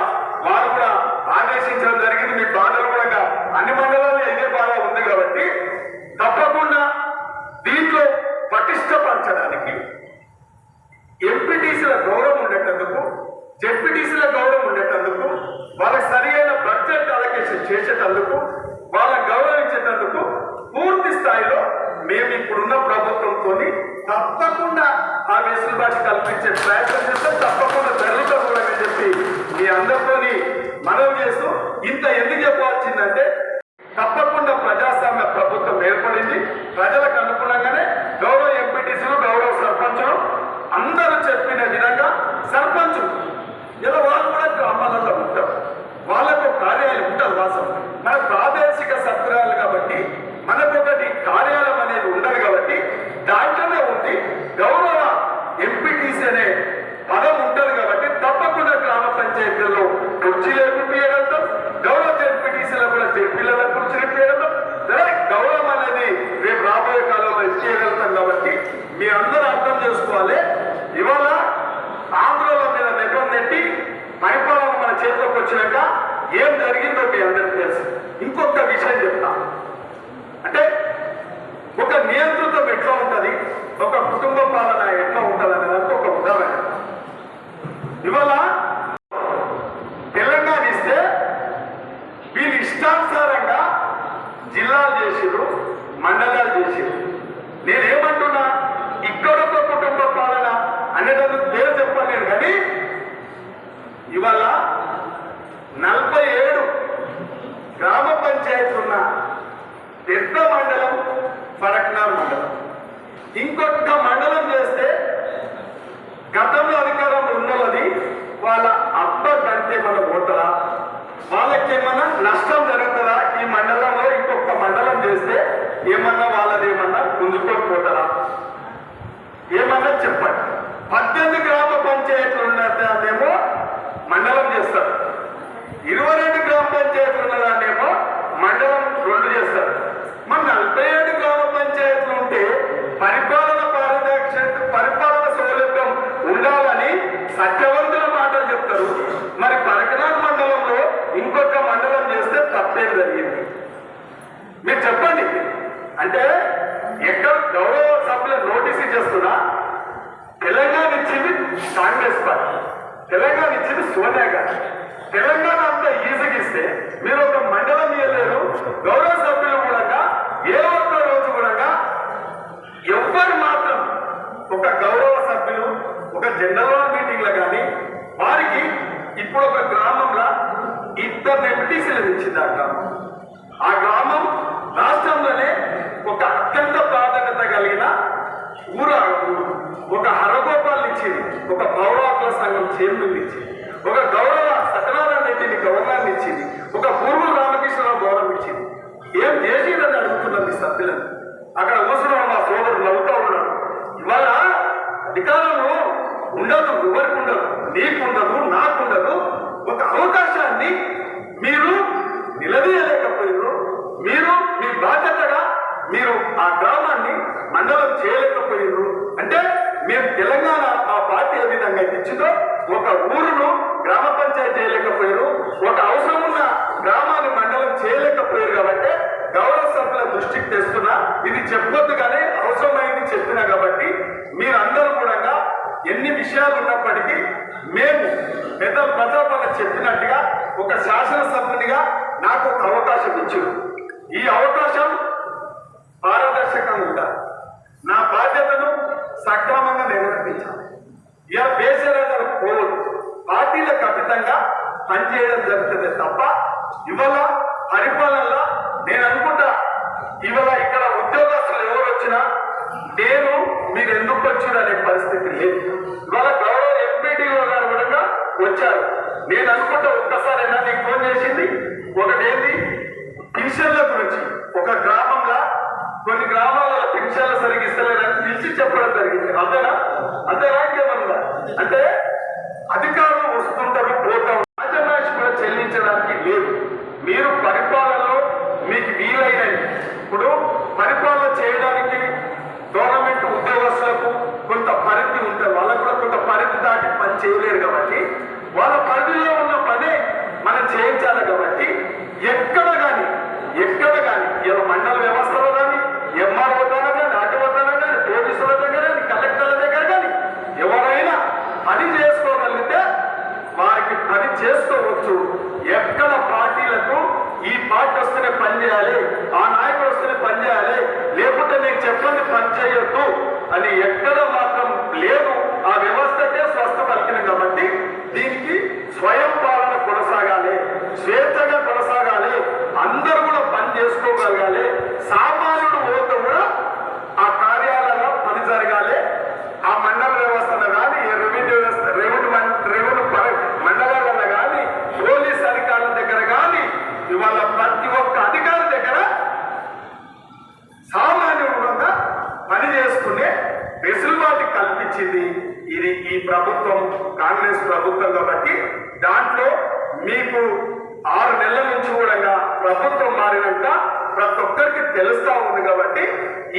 వారు కూడా ఆదేశించడం జరిగింది. మీ బాధలు కూడా అన్ని మండలాల్లో ఇదే బాధ ఉంది కాబట్టి తప్పకుండా దీంట్లో పటిష్టపరచడానికి ఎంపీటీసీల గౌరవం ఉండేటందుకు జెడ్పీటీసీల గౌరవం ఉండేటందుకు వాళ్ళకి సరి అయిన బడ్జెట్ అలొకేషన్ చేసేటందుకు వాళ్ళని గౌరవించేటందుకు పూర్తి స్థాయిలో మేము ఇప్పుడున్న ప్రభుత్వంతో తప్పకుండా ఆ వెసులుబాటు కల్పించే ప్రయత్నం చేస్తే తప్పకుండా జరుగుతుంది కూడా అని చెప్పి మీ అందరితో మనవి చేస్తూ ఇంత ఎందుకు చెప్పాల్సిందంటే తప్పకుండా ప్రజాస్వామ్య ప్రభుత్వం ఏర్పడింది. ప్రజలకు అనుగుణంగానే గౌరవ ఎంపీటీసీలు గౌరవ సర్పంచులు అందరూ చెప్పిన విధంగా సర్పంచులు ఇలా వాళ్ళు కూడా గ్రామాలలో ఉంటారు, వాళ్ళకు కార్యాలయం ఉంటుంది. వాసం మన ప్రాదేశిక సత్రాలు కాబట్టి మనకు ఒకటి కార్యాలయం అనేది ఉండదు కాబట్టి దాంట్లోనే ఉంది గౌరవ ఎంపీటీసీ అనే పదం ఉంటుంది కాబట్టి తప్పకుండా గ్రామ పంచాయతీల్లో కుర్చీలు ఏర్పించగలుగుతాం, గౌరవ జెడ్పీటీసీలో కూడా జెడ్పీలలో కుర్చీలు ఇప్పించగలుగుతాం. గౌరవం అనేది రేపు రాబోయే కాలంలో ఇచ్చేయగలుగుతాం. కాబట్టి మీ అందరూ అర్థం చేసుకోవాలి, ఇవాళ ఆంధ్రుల మీద నెగ్గం నెట్టి పరిపాలన మన చేతిలోకి వచ్చినాక ఏం జరిగిందో మీ అందరికీ తెలుసు. ఇంకొక విషయం చెప్తా, అంటే ఒక నియంత్రితం ఎట్లా ఉంటుంది, ఒక కుటుంబ పాలన ఎట్లా ఉంటుంది అనేదానికి ఒక ఉదాహరణ. ఇవాళ తెలంగాణ ఇస్తే వీళ్ళు ఇష్టానుసారంగా జిల్లాలు చేసిరు, మండలాలు చేసిరు. నేనేమంటున్నా, ఇక్కడొక కుటుంబ పాలన అనేటందుకు పేరు చెప్పలేను కానీ ఇవాళ 47 గ్రామ పంచాయతీలు ఉన్న పెద్ద మండలం ఫరక్నార్ మండలం. ఇంకొక మండలం చేస్తే గతంలో అధికారంలో ఉన్నది వాళ్ళ అబ్బ కంటే మన ఓటరా, వాళ్ళకేమన్నా నష్టం జరుగుతుందా? ఈ మండలంలో ఇంకొక మండలం చేస్తే ఏమన్నా వాళ్ళదేమన్నా గుంజుకోకపోతారా? ఏమన్నా చెప్పండి. 18 గ్రామ పంచాయతీలు ఉన్నదాన్నేమో మండలం చేస్తారు, 22 గ్రామ పంచాయతీలు ఉన్నదాన్నేమో మండలం 2 చేస్తారు. మన 47 గ్రామ పంచాయతీలు ఉంటే పరిపాలన సౌలభ్యం ఉండాలని సత్యవంతుల మాటలు చెప్తారు. మరి ఫరక్నార్ మండలంలో ఇంకొక మండలం చేస్తే తప్పేం జరిగింది మీరు చెప్పండి. అంటే ఎక్కడ గౌరవ సభ్యుల నోటీస్ ఇచ్చేస్తున్నా, తెలంగాణ ఇచ్చింది కాంగ్రెస్ పార్టీ, తెలంగాణ ఇచ్చింది సోనియా గాంధీ. తెలంగాణ అంతా ఈజీగా ఇస్తే మీరు ఒక మండలం ఇవ్వలేరు. గౌరవ సభ్యులు కూడా ఏ ఒక్క రోజు కూడా ఎవ్వరు మాత్రం ఒక గౌరవ సభ్యులు ఒక జనరల్ మీటింగ్లో కానీ వారికి ఇప్పుడు ఒక గ్రామంలో 2 ఎంపీటీసీలు ఇచ్చింది. ఆ గ్రామం రాష్ట్రంలోనే ఒక అత్యంత ప్రాధాన్యత కలిగిన ఊరు. ఒక హరగోపాల్ ఇచ్చింది, ఒక పౌరాకుల సంఘం చైర్మన్ ఇచ్చింది, ఒక గౌరవ సత్యనారాయణ రెడ్డిని గవర్నర్ని ఇచ్చింది, ఒక పూర్వ రామకృష్ణరావు గౌరవం ఇచ్చింది. ఏం చేసిందని అడుగుతున్నది సభ్యులను. అక్కడ కూర్చున్న మా సోదరుడు నవ్వుతూ ఉన్నాడు. ఇవాళ అధికారంలో ఉండదు, ఎవరికి ఉండదు, నీకుండదు, నాకుండదు. ఒక అవకాశాన్ని మీరు నిలదీయలేకపోయారు. మీరు మీ బాధ్యతగా మీరు ఆ గ్రామాన్ని మండలం చేయలేకపోయారు. అంటే మేము తెలంగాణ ఆ పార్టీ ఏ విధంగా ఇచ్చిందో ఒక ఊరును గ్రామ పంచాయతీ చేయలేకపోయారు, ఒక అవసరం ఉన్న గ్రామాన్ని మండలం చేయలేకపోయారు. కాబట్టి గౌరవ సభ్యుల దృష్టికి తెస్తున్నా, ఇది చెప్పొద్దు కానీ అవసరమైంది చెప్పినా. కాబట్టి మీరందరూ కూడా పెద్దల ప్రజాపాలన చెప్పినట్టుగా ఒక శాసనసభ్యునిగా నాకు ఒక అవకాశం ఇచ్చారు. ఈ అవకాశం పారదర్శకంగా ఉండాలి. నా బాధ్యతను సక్రమంగా నిర్వర్తించాలి. ఇలా బేసరాజాల పోలు పార్టీలకు అతీతంగా పనిచేయడం జరుగుతుంది తప్ప ఇవాళ పరిపాలనలో నేను అనుకుంటా ఇవాళ ఇక్కడ ఉద్యోగస్తులు ఎవరు వచ్చినా నేను మీరు ఎందుకు వచ్చారు అనే పరిస్థితి లేదు. ఇవాళ గౌరవ ఎంపీడీఓ గారు కూడా వచ్చారు. నేను అనుకుంటా ఒక్కసారి నీకు ఫోన్ చేసింది ఒకటేంది పింఛన్ల గురించి. ఒక గ్రామంలో కొన్ని గ్రామాలలో పింఛన్లు సరిగ్గా ఇస్తలేదని పిలిచి చెప్పడం జరిగింది. అంతేనా ఇంకేమన్నా అంటే అధికారులు వస్తుంటారు పోతారు, రాజమాషి కూడా చెల్లించడానికి లేదు. మీరు పరిపాలనలో మీకు వీలైనవి ఇప్పుడు పరిపాలన చేయడానికి గవర్నమెంట్ ఉద్యోగస్తులకు కొంత పరిధి ఉంటుంది. వాళ్ళకు కూడా కొంత పరిధి దాటి పని చేయలేరు కాబట్టి వాళ్ళ పరిధిలో ఉన్న పనే మనం చేయించాలి. కాబట్టి ఎక్కడ కానీ ఇలా మండల వ్యవస్థలో కానీ ఎంఆర్ఓ దగ్గర కానీ ఆర్టీఓ దగ్గర కానీ పోలీసుల దగ్గర కానీ కలెక్టర్ల దగ్గర కానీ ఎవరైనా పని చేసుకోగలిగితే వారికి పని చేసుకోవచ్చు. ఎక్కడ పార్టీలకు ఈ పార్టీ వస్తేనే పని చేయాలి, ఆ నాయకుడు వస్తేనే పని చేయాలి, లేకుంటే నేను చెప్పండి పని చేయొద్దు అని ఎక్కడ మాత్రం లేదు. ఆ వ్యవస్థకే స్వస్థ పలికిన కాబట్టి దీనికి స్వయం పాలన కొనసాగాలి, స్వేచ్ఛగా కొనసాగాలి, అందరూ కూడా పని చేసుకోగలగాలి. సామాన్యుడు పోతే కూడా ఆ కార్యాలయంలో పని జరగాలి. ఆ మండల వ్యవస్థలో కానీ రెవెన్యూ మండలాలలో కానీ పోలీస్ అధికారుల దగ్గర కానీ ఇవాళ ప్రతి ఒక్క అధికారి దగ్గర సామాన్యుడుగా పని చేసుకునే వెసులుబాటు కల్పించింది ఇది ఈ ప్రభుత్వం, కాంగ్రెస్ ప్రభుత్వం. కాబట్టి దాంట్లో మీకు 6 నెలల నుంచి కూడా ప్రభుత్వం మారినాక ప్రతి ఒక్కరికి తెలుస్తా ఉంది. కాబట్టి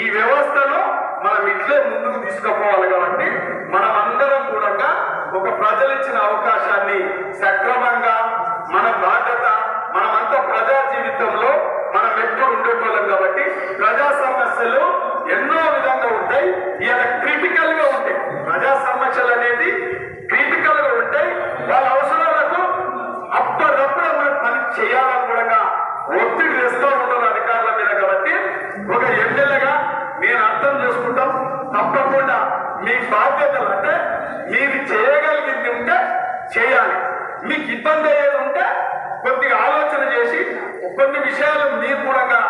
ఈ వ్యవస్థను మనం ఇట్లే ముందుకు తీసుకుపోవాలి. కాబట్టి మనం అందరం కూడా ఒక ప్రజలు ఇచ్చిన అవకాశాన్ని సక్రమంగా మన బాధ్యత, మనమంతా ప్రజా జీవితంలో మనం ఎప్పుడు ఉండేటోళ్ళం. కాబట్టి ప్రజా సమస్యలు ఎన్నో విధంగా ఉంటాయి. ఇలా క్రిటికల్ గా ఉంటాయి. ప్రజా సమస్యలు అనేది క్రిటికల్ గా ఉంటాయి. వాళ్ళ అవసరాలకు అప్పటికప్పుడు మనం పని చేయాలని కూడా ఒత్తిడి వేస్తూ ఉంటారు అధికారుల మీద. కాబట్టి ఒక ఎమ్మెల్యేగా నేను అర్థం చేసుకుంటాం. తప్పకుండా మీ బాధ్యతలు అంటే మీరు చేయగలిగింది ఉంటే చేయాలి. మీకు ఇబ్బంది అయ్యేది ఉంటే కొద్దిగా ఆలోచన చేసి కొన్ని విషయాలు మీరు కూడా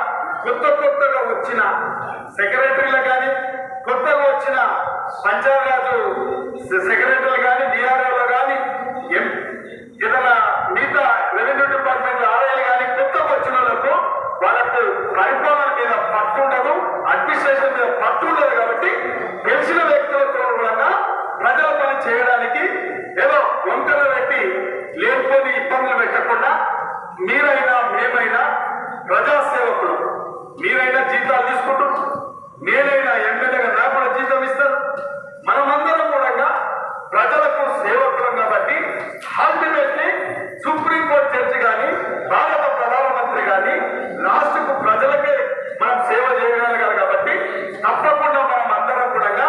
కొత్తగా వచ్చిన సెక్రటరీలు కానీ కొత్తగా వచ్చిన పంచాయతీరాజు సెక్రటరీలు కానీ డిఆర్ఓలు కానీ ఏదైనా మిగతా రెవెన్యూ డిపార్ట్మెంట్ ఆర్ఐలు కానీ కొత్తగా వచ్చిన వాళ్ళకు పరిపాలన మీద పట్టు ఉండదు, అడ్మినిస్ట్రేషన్ మీద పట్టు ఉండదు. కాబట్టి తెలిసిన వ్యక్తులతో కూడా ప్రజల పని చేయడానికి ఏదో వంకలు పెట్టి లేకపోతే ఇబ్బందులు పెట్టకుండా మీరైనా మేమైనా ప్రజాసేవకులు, మీరైనా జీతాలు తీసుకుంటున్నారు, నేనైనా ఎమ్మెల్యేగా నాకు కూడా జీతం ఇస్తారు. మనమందరం కూడా ప్రజలకు సేవకులం. కాబట్టి అల్టిమేట్లీ సుప్రీంకోర్టు జడ్జి కానీ భారత ప్రధానమంత్రి కానీ రాష్ట్రకు ప్రజలకే మనం సేవ చేయగలగాలి. కాబట్టి తప్పకుండా మనం అందరం కూడా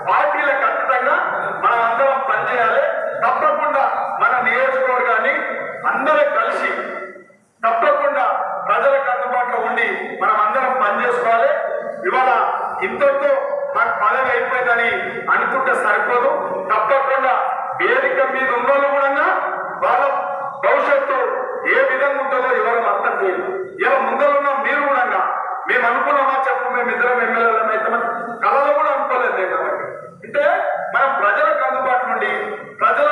పార్టీలకు అతీతంగా మనం అందరం పనిచేయాలి. తప్పకుండా మన నియోజకవర్గాన్ని అందరం కలిసి తప్పకుండా ప్రజలకు అందుబాటులో ఉండి మనం అందరం పనిచేసుకోవాలి. ఇవాళ ఇంతతో నాకు పదవి అయిపోయిందని అనుకుంటే సరిపోదు. తప్పకుండా వేదిక మీద ఉన్న కూడా వాళ్ళ భవిష్యత్తు ఏ విధంగా ఉంటుందో ఎవరు అర్థం చేయదు. ఇలా ముందరున్న మీరు కూడా మేము అనుకున్నామా చెప్పు, మేము ఇద్దరం ఎమ్మెల్యేలను అయితే కళలో కూడా అనుకోలేదు. నేను కాబట్టి అంటే మనం ప్రజలకు అందుబాటు నుండి ప్రజల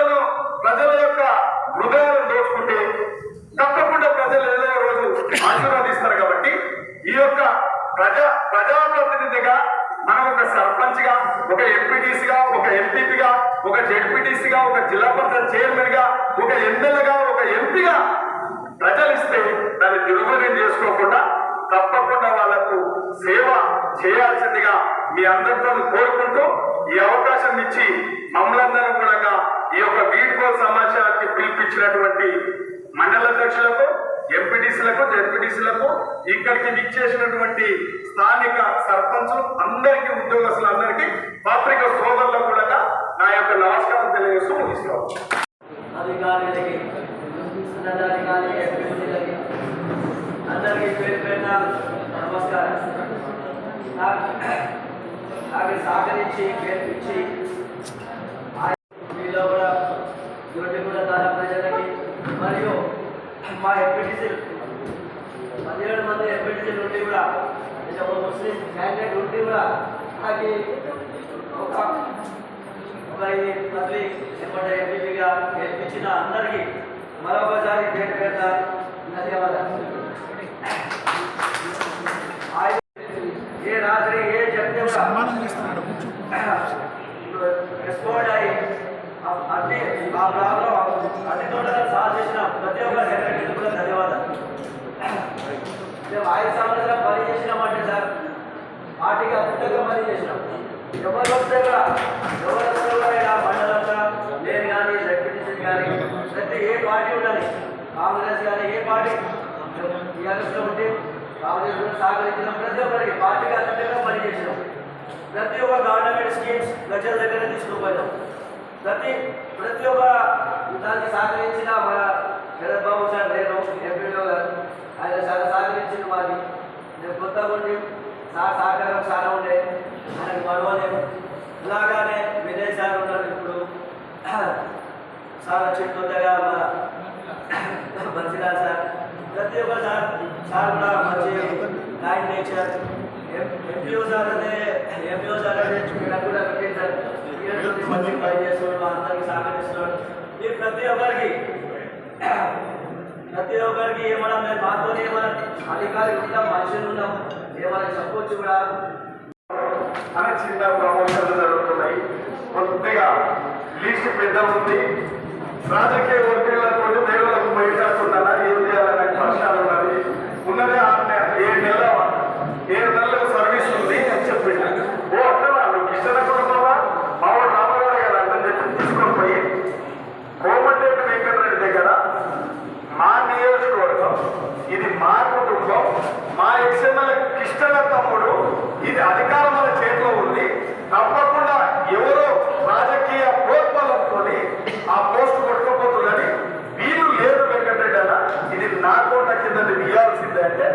యొక్క హృదయాలను దోచుకుంటే తప్పకుండా ప్రజలు ఏదో రోజు ఆశీర్వాదిస్తారు. కాబట్టి ఈ యొక్క ప్రజాప్రతినిధిగా మనం ఒక సర్పంచ్ గా, ఒక ఎంపీటీసీగా, ఒక ఎంపీపీగా, ఒక జెడ్పీటీసీగా, ఒక జిల్లా పరిషత్ చైర్మన్ గా, ఒక ఎమ్మెల్యేగా, ఒక ఎంపీగా ప్రజలు ఇస్తే దాన్ని దుర్వినియోగం చేసుకోకుండా తప్పకుండా వాళ్లకు సేవ చేయాల్సిందిగా మీ అందరితో కోరుకుంటూ ఈ అవకాశం ఇచ్చి మమ్మల్ందరం కూడా ఈ యొక్క వీడ్కో సమాచారానికి పిలిపించినటువంటి మండల అధ్యక్షులకు, ఎంపీటీసీలకు, జెడ్పీటీసీలకు, ఇక్కడికి విచ్చేసినటువంటి స్థానిక సర్పంచులు అందరికీ, ఉద్యోగస్తులందరికీ, పత్రిక సోదరులకు కూడా నా యొక్క నమస్కారం తెలియజేస్తూ ముగిస్తాను. అధికారులకి ఉన్నతాధికారులకి ఎంపీలకి అందరికీ పేరు పేరున నమస్కారం. నాకు సహకరించి గెలిపించి మీలో కూడా యువతిగూడ తాలూకా ప్రజలకి మరియు మా ఎంపీటీసీ 17 మంది ఎంపీటీసీలు ఉండి కూడా ఒక ముస్లిం క్యాండిడేట్ ఉండి కూడా నాకు ఒక తల్లి ఎప్పటి ఎంపీగా గెలిపించిన అందరికీ మరొకసారి పేరు పేరున ధన్యవాదాలు. ఏ రాత్రి ఏ చెప్తే కూడా రెస్పాండ్ అయ్యి అన్ని ఆ ప్రాబ్లం అన్ని తోటగా సాల్వ్ చేసిన ప్రతి ఒక్క సెక్రటరీకి కూడా ధన్యవాదాలు. మేము 5 సంవత్సరాలు పని చేసినామంటే సార్ పార్టీకి అద్భుతంగా పని చేసినాం. ఎవరు వస్తే కూడా మండలంగా నేను కానీ డెప్యూటీసీ కానీ ప్రతి ఏ పార్టీ ఉండాలి, కాంగ్రెస్ కానీ ఏ పార్టీ టీఆర్ఎస్లో ఉంటే కాంగ్రెస్ కూడా సహకరించిన ప్రతి ఒక్కరికి పార్టీకి అద్భుతంగా పని చేసినాం. ప్రతి ఒక్క గవర్నమెంట్ స్కీమ్స్ ప్రజల దగ్గర తీసుకుపోయినాం. ప్రతి ఒక్క దానికి సహకరించిన మన శరత్ బాబు సార్ నేను ఎంపీలో ఆయన చాలా సహకరించిన మాది. నేను కొత్తగా ఉండి సహకారం చాలా ఉండే ఆయనకు మరవలేము. ఇలాగానే విజయ్ సార్ ఉన్నారు. ఇప్పుడు సార్ వచ్చి కొత్తగా మన మంచిగా సార్ ప్రతి ఒక్క సార్ కూడా మంచి కైండ్ నేచర్. ఎంపీఓ సార్ అంటే నాకు కూడా పెట్టేశారు. మంచి పని చేస్తున్నాడు, అందరికి సహకరిస్తున్నాడు. ఈ ప్రతి ఒక్కరికి ఏమన్నా మేము మాతో ఏమన్నా అధికారులు ఉంటాం, మనుషులు ఉన్నాం, ఏమన్నా చెప్పొచ్చు కూడా. చిన్న ప్రమోషన్లు జరుగుతున్నాయి. కొద్దిగా లిస్ట్ పెద్ద ఉంది. రాజకీయ ఒత్తిళ్లతో పేరులకు బయటకుండాలా ఏం చేయాలనే ప్రశ్నలు ఉన్నది. ఉన్నదే 7 నెలలకు సర్వీస్ ఉంది అని చెప్పింది. ఓ అట్లా కిషన్ కుటుంబంలో మావాడు రామగారు గారు అర్థం చెప్పి తీసుకొని పోయి కోమటిరెడ్డి వెంకటరెడ్డి దగ్గర మా నియోజకవర్గం, ఇది మా కుటుంబం, మా ఎక్స్ఎంఎల్ కిష్టల తమ్ముడు, ఇది అధికారం మన చేతిలో ఉంది, తప్పకుండా ఎవరో రాజకీయ ప్రోత్బలంతో ఆ పోస్ట్ కొట్టుకోపోతుందని వీలు లేదు వెంకటరెడ్డి అన్న, ఇది నా కోట కింద ఇవ్వాల్సిందే అంటే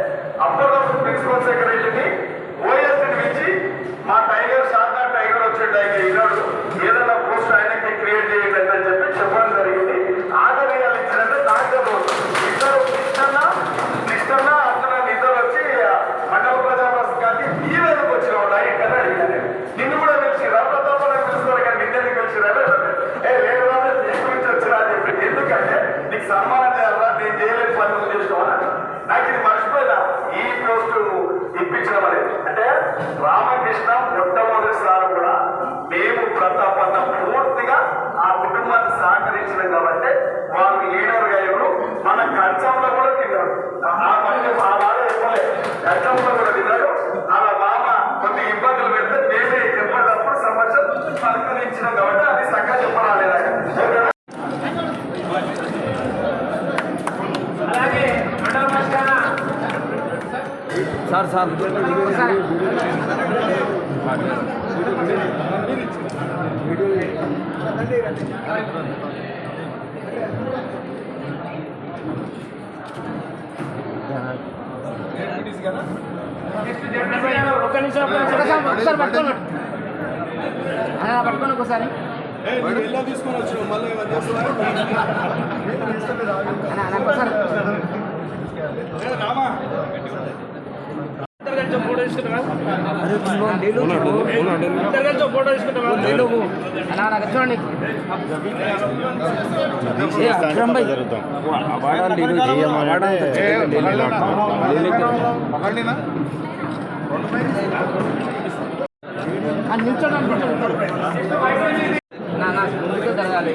అప్పటికప్పుడు ప్రిన్సిపల్ సెక్రటరీని ఓఎస్ని పిలిచి మా టైగర్ శాంతా టైగర్ వచ్చేట ఆయన ఈనాడు ఏదైనా పోస్ట్ ఆయనకి క్రియేట్ చేయండి అని చెప్పి చెప్పడం జరిగింది. ఆర్డర్ ఇచ్చారంటే దాంట్లో ఇద్దరు కృష్ణ అతను ఇద్దరు వచ్చి మండల ప్రజావాసం కానీ ఈ వేదకు వచ్చిన వాళ్ళు ఇక్కడ అడిగాను. నిన్ను కూడా పిలిచిరా ప్రతాప పిలుస్తారు కానీ నిన్నెందుకు పిలిచిరా లేదు గురించి వచ్చిరా అని చెప్పి. ఎందుకంటే నీకు సన్మానం చేయాలా, నేను చేయలేని పని నువ్వు చేసుకోవాలని. నాకు ఇది మర్చిపోయినా ఈ పోస్టు ఇప్పించడం అనేది. అంటే రామకృష్ణ మొట్టమొదటిసారి కూడా మేము ప్రతాపన్న పూర్తిగా ఆ కుటుంబాన్ని సహకరించినాం కాబట్టి వారు లీడర్గా ఎవరు మన కంచంలో కూడా తిన్నాడు. ఆ పని మా వాడు చెప్పలేదు, కంచంలో కూడా తిన్నాడు. అలా మామ కొన్ని ఇబ్బందులు పెడితే మేమే చెప్పేటప్పుడు సమస్య పరిష్కరించినాం కాబట్టి అది చక్కగా చెప్పరాలేదా. అలాగే సార్ ఒక్క నిమిషం ఒకసారి పట్టుకోండి ఒకసారి తీసుకొని వచ్చాం మళ్ళీ ఫోటో తీసుకుంటావా చూడండి. ముందుకు జరగాలి.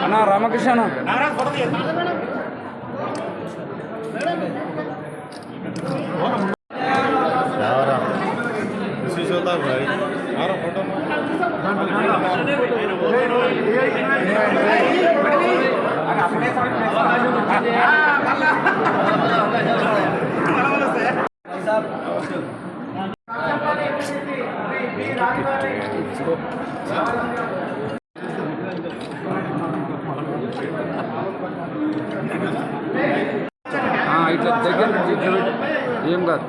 అన్నా రామకృష్ణ फोटो ఏం కాదు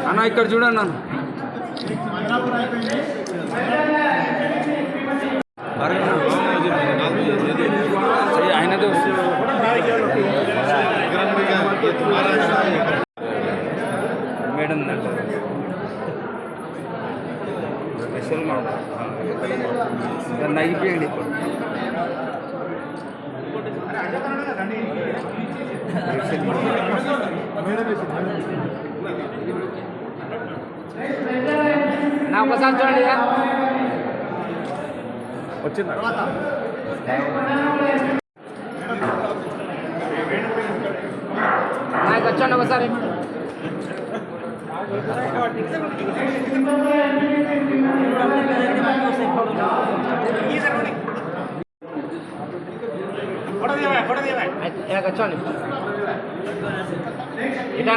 అన్న ఇక్కడ చూడండి అన్న ఆయనతో మేడం స్పెషల్ దాన్ని అయిపోయండి నా ఒకసారి చూడండి వచ్చింది నాకు వచ్చండి ఒకసారి వచ్చండి ఇటా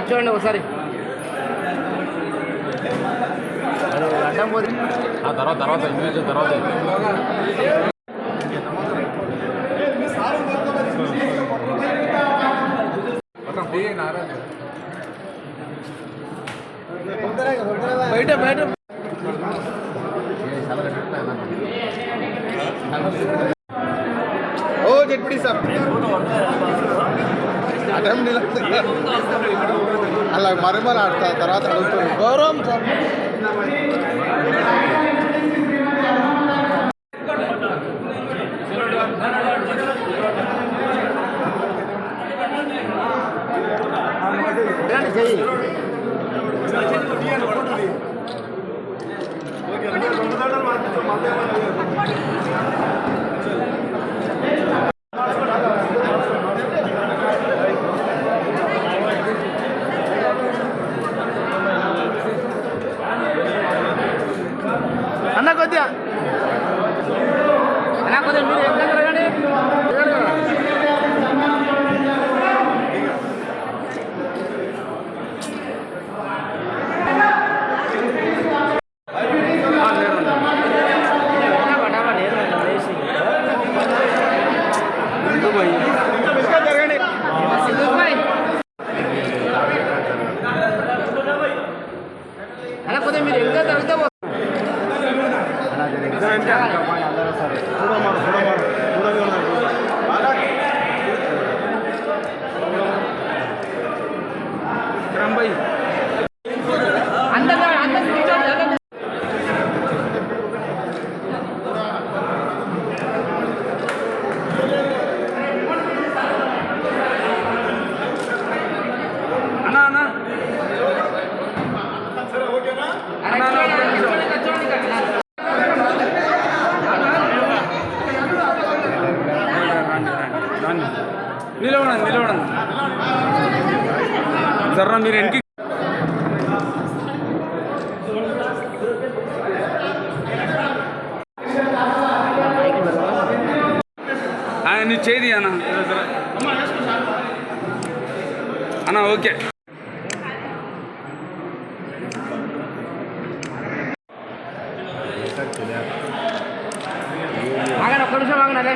చూడండి ఒకసారి అడ్డం పోతే తర్వాత ఇమేజ్ తర్వాత బయట బయట ఓ జడ్పీ సార్ అటెంప్ట్ నిలబడి అలా మరమలు ఆడతా తర్వాత అడుగుతుంది గౌరవం సార్ అన్న కొద్దిగా మీరు ఎక్కడ తిరగండి అలా కొద్దిగా మీరు ఎక్కడ తిరిగితే నిలవడండి జర్రా మీరు వెనక్కి నీ చేది అన్న ఓకే ఆగండి ఒక్క నిమిషం ఆగండి అదే